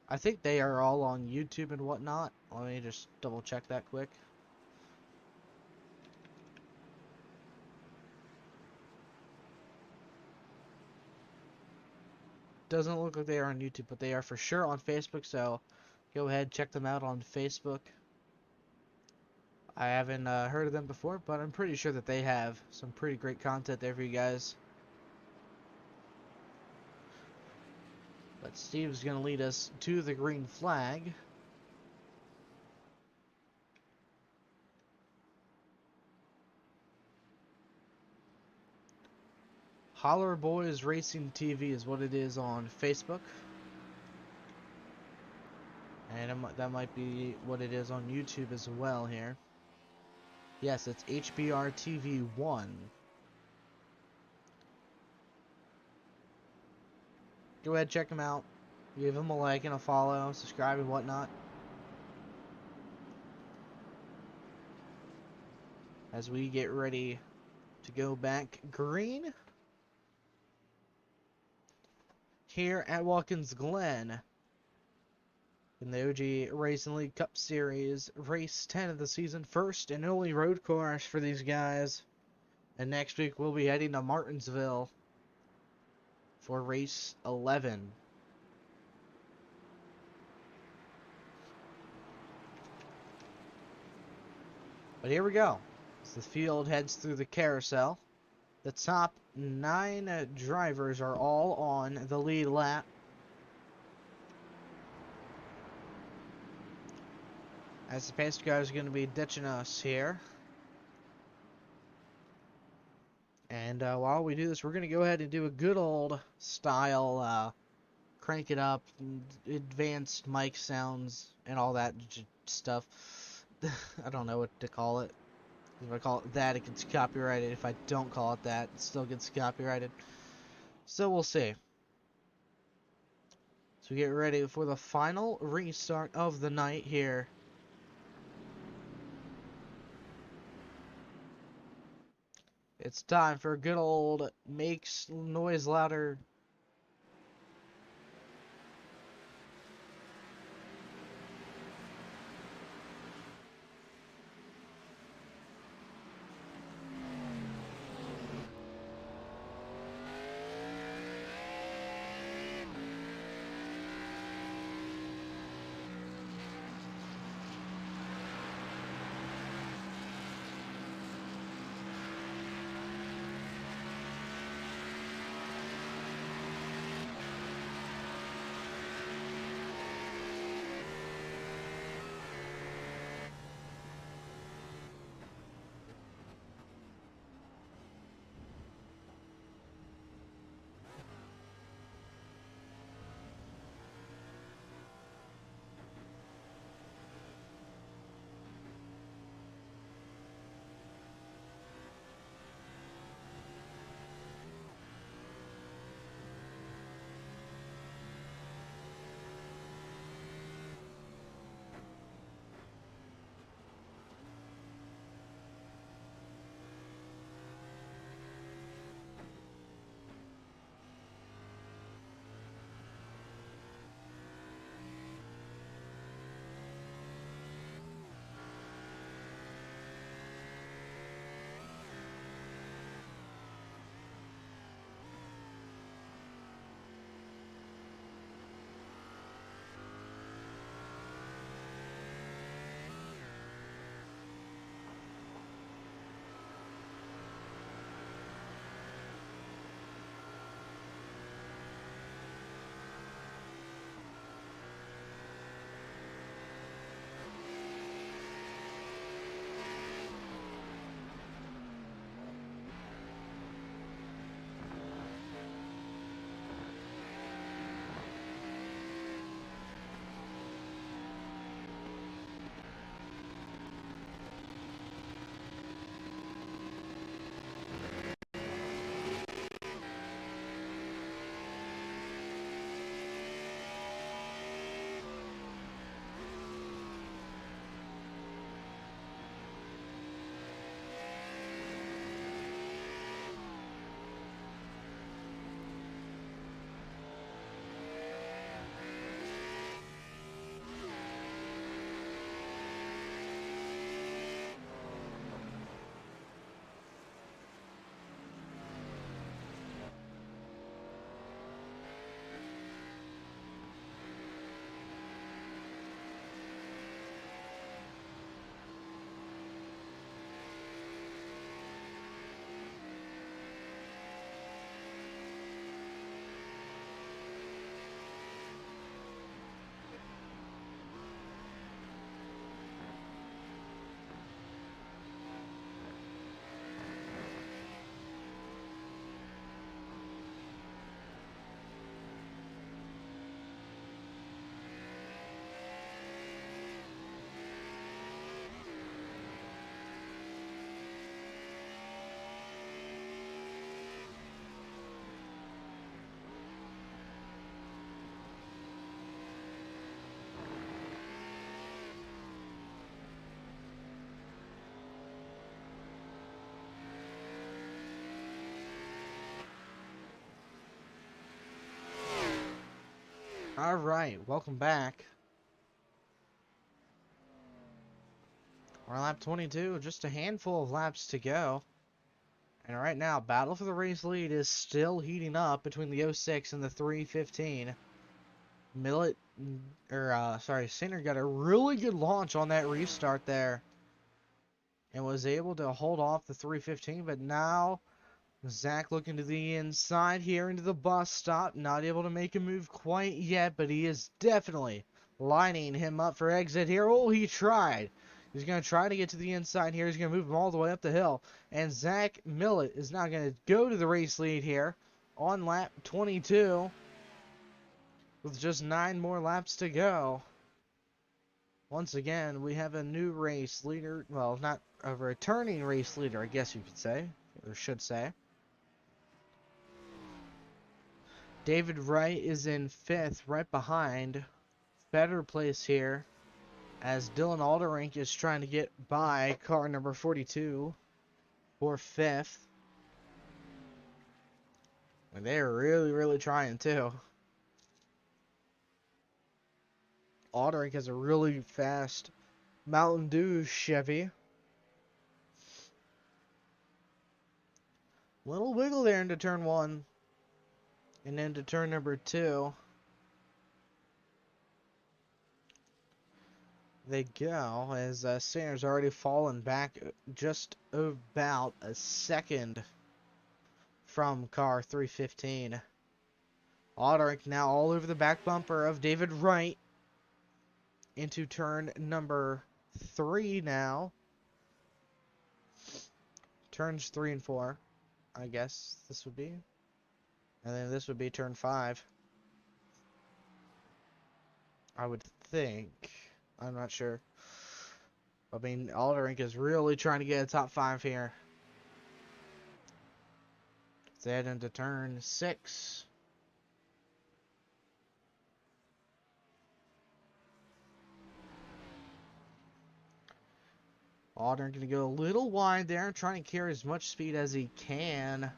S1: I think they are all on YouTube and whatnot. Let me just double check that quick. Doesn't look like they are on YouTube, but they are for sure on Facebook, so go ahead, check them out on Facebook. I haven't heard of them before, but I'm pretty sure that they have some pretty great content there for you guys. But Steve's going to lead us to the green flag. Holler Boys Racing TV is what it is on Facebook. And that might be what it is on YouTube as well here. Yes, it's HBR TV 1. Go ahead, check them out. Give them a like and a follow, subscribe and whatnot. As we get ready to go back green here at Watkins Glen in the OG Racing League Cup Series, race 10 of the season, first and only road course for these guys. And next week we'll be heading to Martinsville for race 11. But here we go. As the field heads through the carousel, the top 9 drivers are all on the lead lap. As the pace car is going to be ditching us here. And while we do this, we're going to go ahead and do a good old style crank it up, advanced mic sounds, and all that stuff. I don't know what to call it. If I call it that, it gets copyrighted. If I don't call it that, it still gets copyrighted. So we'll see. So get ready for the final restart of the night here. It's time for a good old makes noise louder. Alright, welcome back. We're on lap 22, just a handful of laps to go. And right now, battle for the race lead is still heating up between the 06 and the 315. Sinner got a really good launch on that restart there. And was able to hold off the 315, but now Zach looking to the inside here into the bus stop. Not able to make a move quite yet, but he is definitely lining him up for exit here. Oh, he tried. He's going to try to get to the inside here. He's going to move him all the way up the hill. And Zach Millett is now going to go to the race lead here on lap 22 with just 9 more laps to go. Once again, we have a new race leader. Well, not a returning race leader, I guess you could say, or should say. David Wright is in 5th, right behind. Better place here, as Dylan Alderink is trying to get by car number 42 for 5th. And they're really, really trying too. Alderink has a really fast Mountain Dew Chevy. Little wiggle there into turn 1. And into turn number 2. They go, as Sinner's already fallen back just about a second from car 315. Alderink now all over the back bumper of David Wright into turn number 3 now. Turns 3 and 4, I guess this would be. And then this would be turn 5. I would think. I'm not sure. I mean, Alderink is really trying to get a top 5 here. Let's head into turn 6. Alderink going to go a little wide there, trying to carry as much speed as he can.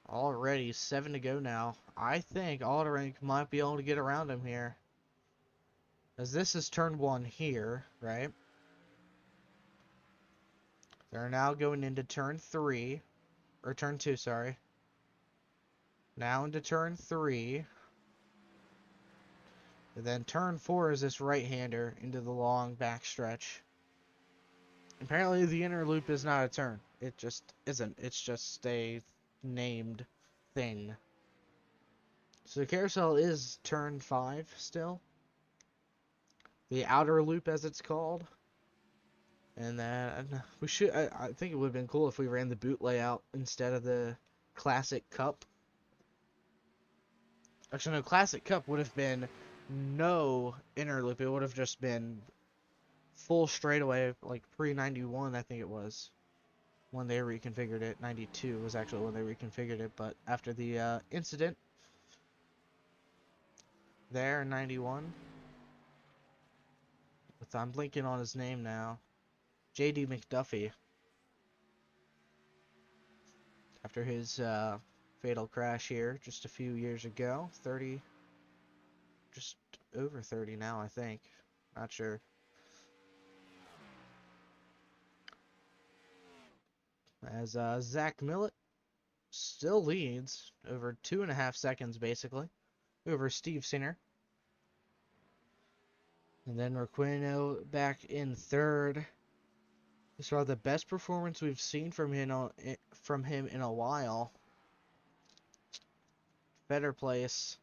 S1: Already 7 to go now. I think Alderink might be able to get around him here, as this is turn 1 here, right? They're now going into turn 3, or turn 2, sorry. Now into turn 3. And then turn 4 is this right-hander into the long backstretch. Apparently the inner loop is not a turn. It just isn't. It's just a named thing. So the carousel is turn 5 still. The outer loop, as it's called. And then we should. I think it would have been cool if we ran the boot layout instead of the Classic Cup. Actually, no, Classic Cup would have been no inner loop. It would have just been full straightaway, like pre-91, I think it was, when they reconfigured it. 92 was actually when they reconfigured it, but after the incident there in 91, I'm blinking on his name now, J.D. McDuffie, after his fatal crash here just a few years ago, just over 30 now, I think, not sure. As Zach Millett still leads over 2.5 seconds, basically, over Steve Sinner. And then Requeno back in 3rd. This is the best performance we've seen from him in a while. Better place.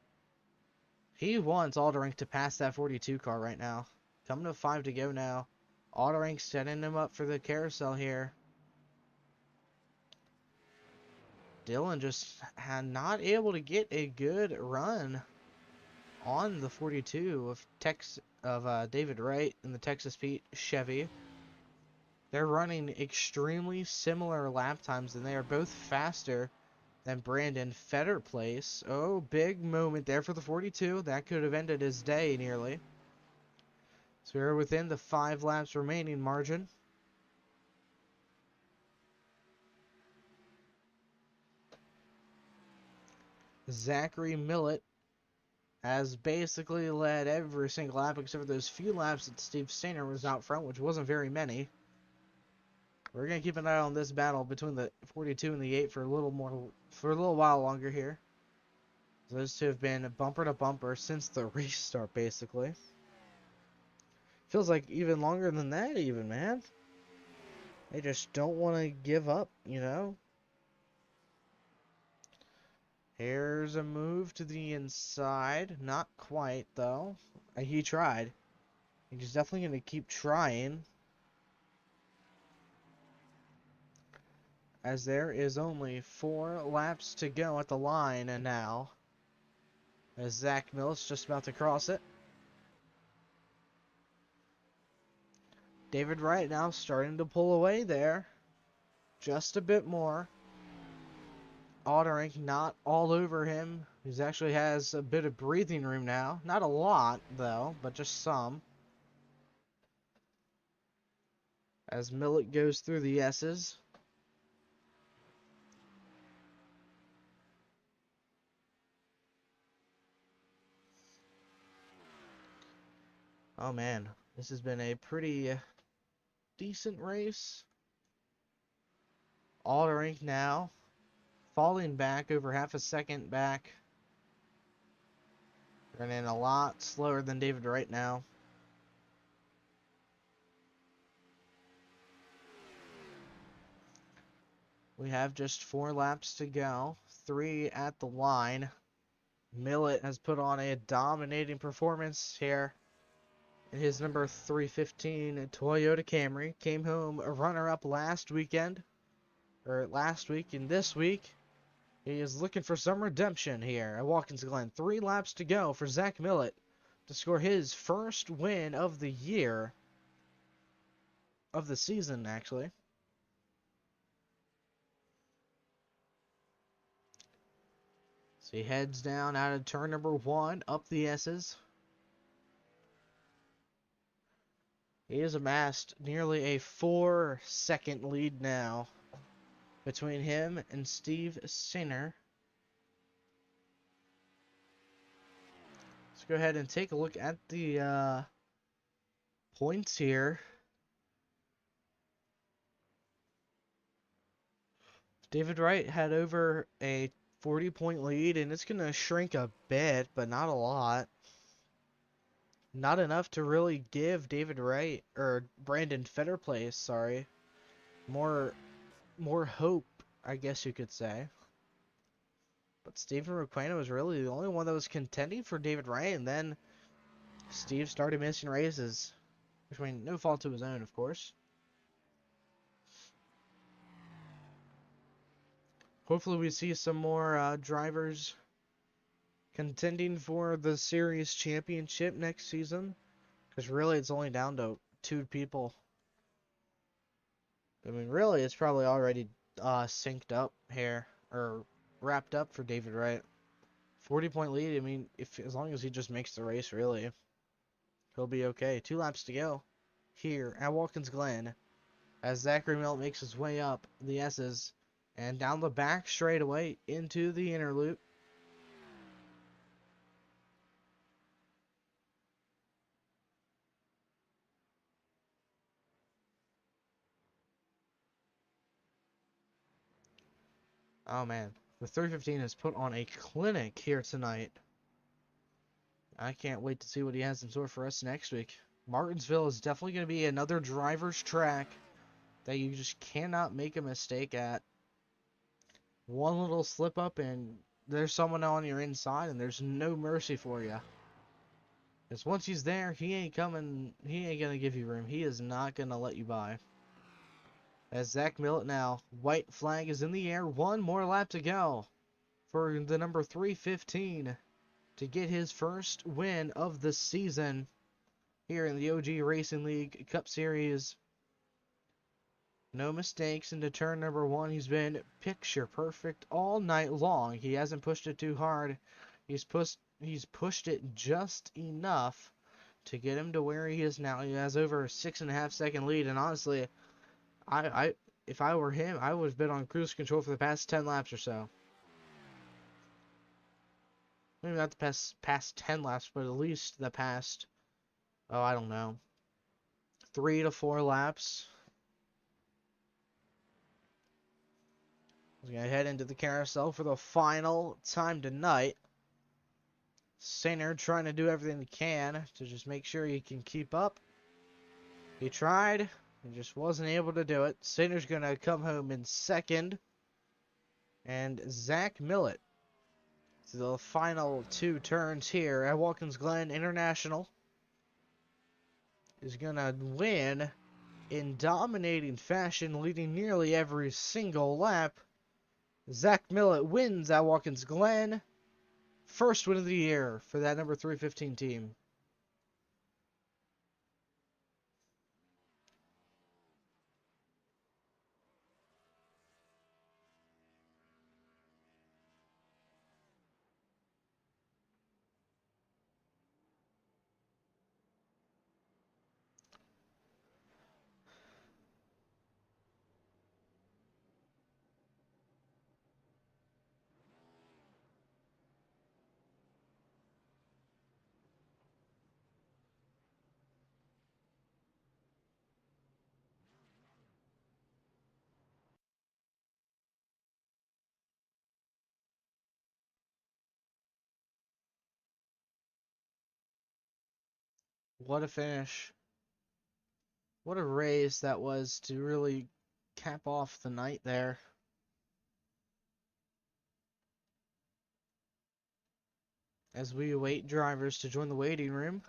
S1: He wants Alderink to pass that 42 car right now. Coming to 5 to go now. Alderink setting him up for the carousel here. Dylan just not able to get a good run on the 42 of David Wright in the Texas Pete Chevy. They're running extremely similar lap times, and they are both faster than Brandon Fetterplace. Oh, big moment there for the 42. That could have ended his day nearly. So we're within the 5 laps remaining margin. Zachary Millett has basically led every single lap except for those few laps that Steve Stainer was out front, which wasn't very many. We're gonna keep an eye on this battle between the 42 and the 8 for a little while longer here. Those two have been bumper to bumper since the restart, basically. Feels like even longer than that, even, man. They just don't want to give up, you know? Here's a move to the inside. Not quite, though. He tried. He's definitely going to keep trying. As there is only 4 laps to go at the line and now. As Zach Mills just about to cross it. David Wright now starting to pull away there. Just a bit more. Otterink not all over him. He actually has a bit of breathing room now. Not a lot, though, but just some. As Millett goes through the S's. Oh man, this has been a pretty decent race. Otterink now falling back over half a second back. Running a lot slower than David Wright now. We have just 4 laps to go. 3 at the line. Millett has put on a dominating performance here in his number 315 Toyota Camry. Came home a runner-up last week, and this week, he is looking for some redemption here at Watkins Glen. 3 laps to go for Zach Millett to score his first win of the year, of the season, actually. So he heads down out of turn number 1, up the S's. He has amassed nearly a 4-second lead now between him and Steve Sinner. Let's go ahead and take a look at the points here. David Wright had over a 40-point lead, and it's going to shrink a bit, but not a lot. Not enough to really give David Wright, or Brandon Fetterplace, sorry, more hope, I guess you could say. But Stephen Requena was really the only one that was contending for David Wright, and then Steve started missing races. Which, I mean, no fault to his own, of course. Hopefully we see some more drivers contending for the series championship next season. Because really it's only down to 2 people. I mean, really it's probably already synced up here, or wrapped up for David Wright. 40-point lead, I mean, as long as he just makes the race, really, he'll be okay. 2 laps to go here at Watkins Glen as Zachary Millett makes his way up the S's and down the back straightaway into the inner loop. Oh man, the 315 has put on a clinic here tonight. I can't wait to see what he has in store for us next week. Martinsville is definitely going to be another driver's track that you just cannot make a mistake at. One little slip up and there's someone on your inside and there's no mercy for you. Because once he's there, he ain't going to give you room. He is not going to let you by. As Zach Millett now, white flag is in the air. 1 more lap to go for the number 315 to get his first win of the season here in the OG Racing League Cup Series. No mistakes into turn number 1. He's been picture perfect all night long. He hasn't pushed it too hard. He's pushed it just enough to get him to where he is now. He has over a 6.5 second lead, and honestly, if I were him, I would have been on cruise control for the past 10 laps or so. maybe not the past 10 laps, but at least the past, oh, I don't know, 3 to 4 laps. We're going to head into the carousel for the final time tonight. Sainer trying to do everything he can to just make sure he can keep up. He tried, he just wasn't able to do it. Sainer's going to come home in second. And Zach Millett, the final 2 turns here at Watkins Glen International, is going to win in dominating fashion, leading nearly every single lap. Zach Millett wins at Watkins Glen. First win of the year for that number 315 team. What a finish. What a race that was to really cap off the night there. As we await drivers to join the waiting room.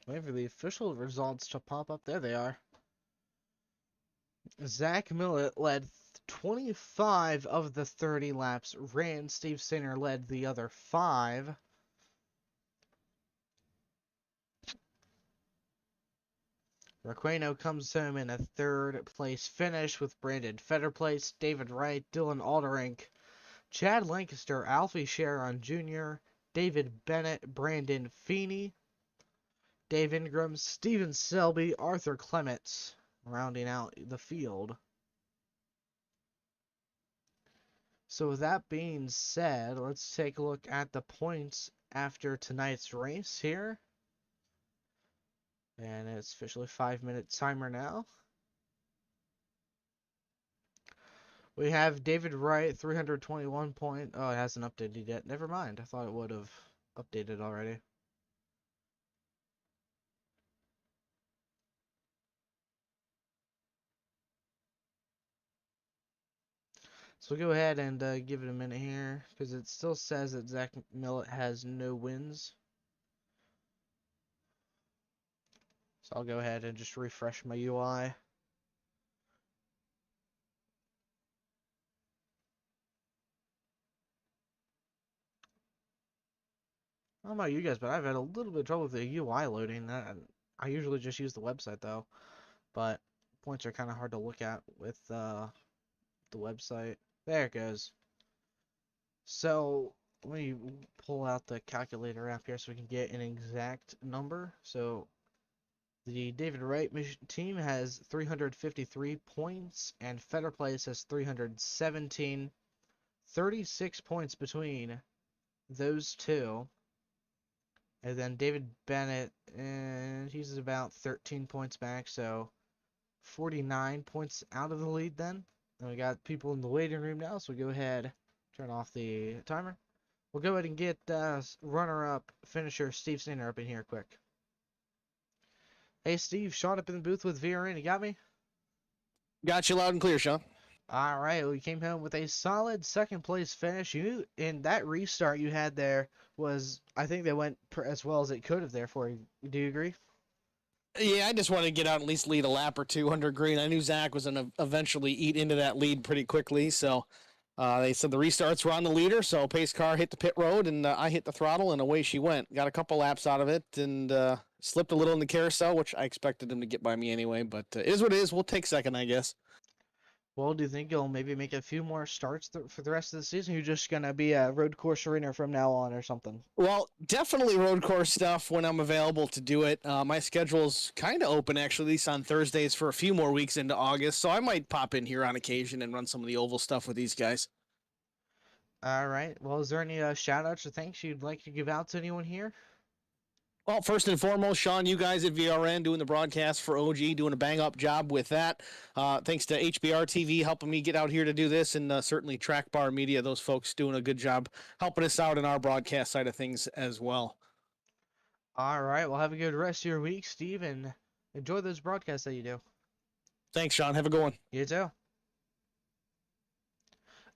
S1: Wait for the official results to pop up. There they are. Zach Millett led 25 of the 30 laps ran. Steve Sainer led the other 5. Requeno comes home in a 3rd place finish with Brandon Fetterplace, David Wright, Dylan Alderink, Chad Lancaster, Alfie Sharon Jr., David Bennett, Brandon Feeney, Dave Ingram, Steven Selby, Arthur Clements, rounding out the field. So with that being said, let's take a look at the points after tonight's race here. And it's officially 5-minute timer now. We have David Wright, 321 point. Oh, it hasn't updated yet. Never mind. I thought it would have updated already. So we'll go ahead and give it a minute here, because it still says that Zach Millett has no wins. So I'll go ahead and just refresh my UI. I don't know about you guys, but I've had a little bit of trouble with the UI loading. I usually just use the website though, but points are kind of hard to look at with the website. There it goes. So let me pull out the calculator app here so we can get an exact number. So the David Wright team has 353 points, and Fetter Place has 317. 36 points between those two. And then David Bennett, and he's about 13 points back, so 49 points out of the lead then. And we got people in the waiting room now, so we'll go ahead, turn off the timer. We'll go ahead and get runner-up finisher Steve Sainer up in here quick. Hey Steve, Sean up in the booth with VRN, you got me?
S3: Got you loud and clear, Sean.
S1: All right, we came home with a solid 2nd place finish. You in that restart you had there was, I think they went as well as it could have there for you. Do you agree?
S3: Yeah, I just wanted to get out and at least lead a lap or 2 under green. I knew Zach was going to eventually eat into that lead pretty quickly, so they said the restarts were on the leader, so pace car hit the pit road, and I hit the throttle, and away she went. Got a couple laps out of it, and slipped a little in the carousel, which I expected him to get by me anyway, but it is what it is. We'll take 2nd, I guess.
S1: Well, do you think you'll maybe make a few more starts for the rest of the season? You're just gonna be a road course arena from now on or something?
S3: Well, definitely road course stuff when I'm available to do it. My schedule's kind of open, actually, at least on Thursdays for a few more weeks into August, so I might pop in here on occasion and run some of the oval stuff with these guys.
S1: All right. Well, is there any shout outs or thanks you'd like to give out to anyone here?
S3: Well, first and foremost, Sean, you guys at VRN doing the broadcast for OG, doing a bang up job with that. Thanks to HBR TV helping me get out here to do this, and certainly Track Bar Media, those folks doing a good job helping us out in our broadcast side of things as well.
S1: All right. Well, have a good rest of your week, Steve, and enjoy those broadcasts that you do.
S3: Thanks, Sean. Have a good one.
S1: You too.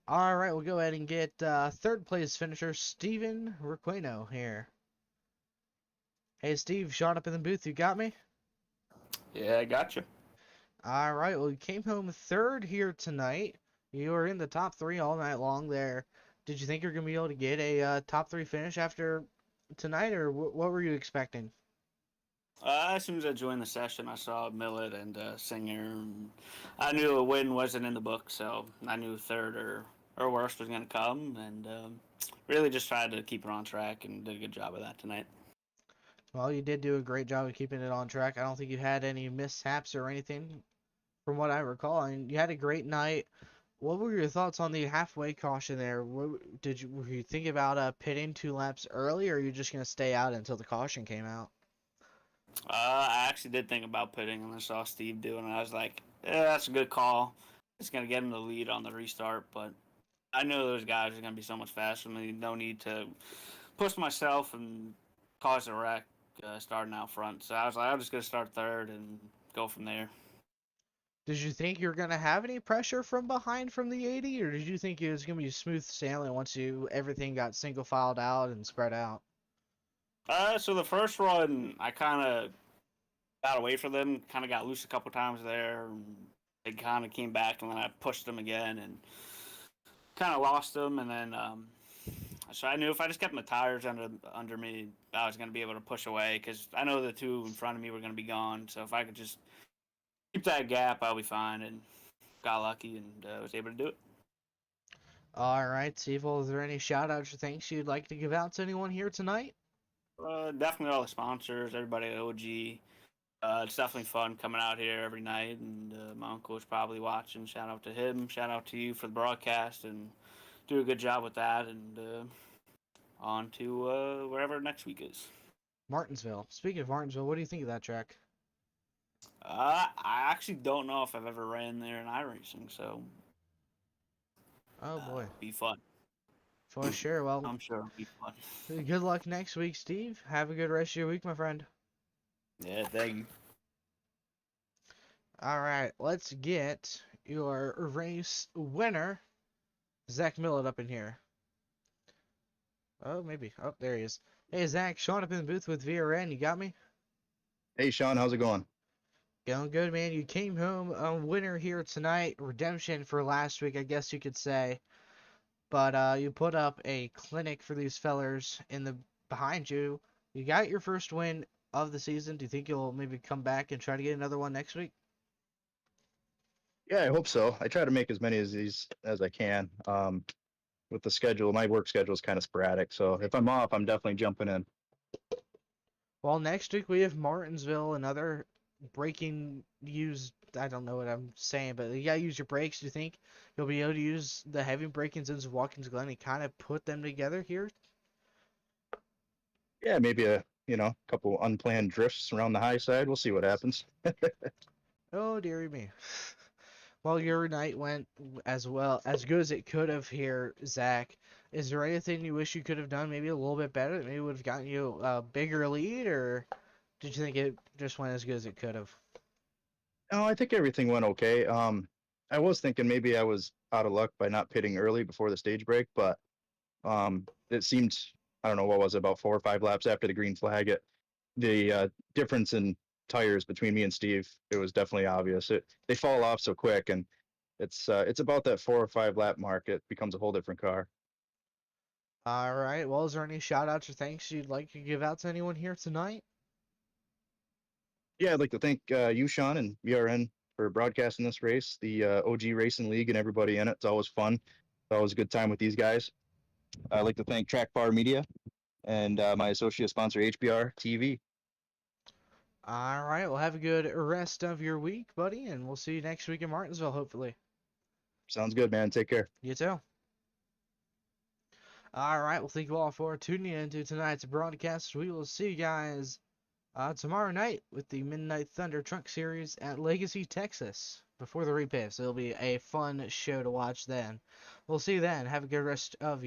S1: All right. We'll go ahead and get third place finisher Steven Requeno here. Hey, Steve, Sean up in the booth. You got me?
S4: Yeah, I got you.
S1: All right. Well, you came home third here tonight. You were in the top three all night long there. Did you think you're going to be able to get a top three finish after tonight, or what were you expecting?
S4: As soon as I joined the session, I saw Millet and Singer. And I knew a win wasn't in the book, so I knew third or worst was going to come, and really just tried to keep it on track and did a good job of that tonight.
S1: Well, you did do a great job of keeping it on track. I don't think you had any mishaps or anything from what I recall. And you had a great night. What were your thoughts on the halfway caution there? Were you thinking about pitting 2 laps early, or are you just going to stay out until the caution came out?
S4: I actually did think about pitting, and I saw Steve doing it. I was like, yeah, that's a good call. It's going to get him the lead on the restart, but I know those guys are going to be so much faster than me. No need to push myself and cause a wreck starting out front. So I was like, I'm just going to start third and go from there.
S1: Did you think you were going to have any pressure from behind from the 80, or did you think it was going to be smooth sailing once everything got single filed out and spread out?
S4: So the first run, I kind of got away from them, kind of got loose a couple times there. And they kind of came back, and then I pushed them again and kind of lost them. And then, so I knew if I just kept my tires under me, I was going to be able to push away because I know the two in front of me were going to be gone. So if I could just keep that gap, I'll be fine. And got lucky and was able to do it.
S1: All right, Steve, well, is there any shout outs or thanks you'd like to give out to anyone here tonight?
S4: Definitely all the sponsors, everybody at OG. It's definitely fun coming out here every night, and my uncle is probably watching. Shout out to him. Shout out to you for the broadcast, and do a good job with that. And on to wherever next week is.
S1: Martinsville. Speaking of Martinsville, what do you think of that track?
S4: I actually don't know if I've ever ran there in iRacing, so
S1: Oh boy,
S4: be fun.
S1: for sure. Well,
S4: I'm sure it'll be fun.
S1: good luck next week, Steve. Have a good rest of your week, my friend.
S4: Yeah, thank you.
S1: All right, let's get your race winner, Zach Millett, up in here. Oh, maybe. Oh, there he is. Hey, Zach, Sean up in the booth with VRN. You got me?
S5: Hey, Sean, how's it going?
S1: Going good, man. You came home a winner here tonight. Redemption for last week, I guess you could say. But you put up a clinic for these fellers behind you. You got your first win of the season. Do you think you'll maybe come back and try to get another one next week?
S5: Yeah, I hope so. I try to make as many of these as I can. With the schedule, my work schedule is kind of sporadic, so if I'm off, I'm definitely jumping in.
S1: Well, next week we have Martinsville, another braking use. I don't know what I'm saying, but you gotta use your brakes. Do you think you'll be able to use the heavy braking since Watkins Glen and kind of put them together here?
S5: Yeah, maybe a couple unplanned drifts around the high side. We'll see what happens.
S1: Oh, dearie me. Well, your night went as good as it could have here, Zach. Is there anything you wish you could have done maybe a little bit better that maybe would have gotten you a bigger lead, or did you think it just went as good as it could have?
S5: No, I think everything went okay. I was thinking maybe I was out of luck by not pitting early before the stage break, but it seemed, I don't know, what was it, about 4 or 5 laps after the green flag, the difference in tires between me and Steve, it was definitely obvious. They fall off so quick, and it's about that 4 or 5 lap mark. It becomes a whole different car.
S1: All right. Well, is there any shout outs or thanks you'd like to give out to anyone here tonight?
S5: Yeah, I'd like to thank you, Sean, and VRN for broadcasting this race, the OG Racing League, and everybody in it. It's always fun. It's always a good time with these guys. I'd like to thank Track Bar Media and my associate sponsor, HBR TV.
S1: All right, well, have a good rest of your week, buddy, and we'll see you next week in Martinsville, hopefully.
S5: Sounds good, man. Take care.
S1: You too. All right, well, thank you all for tuning in to tonight's broadcast. We will see you guys tomorrow night with the Midnight Thunder Truck Series at Legacy, Texas, before the repave. So it'll be a fun show to watch then. We'll see you then. Have a good rest of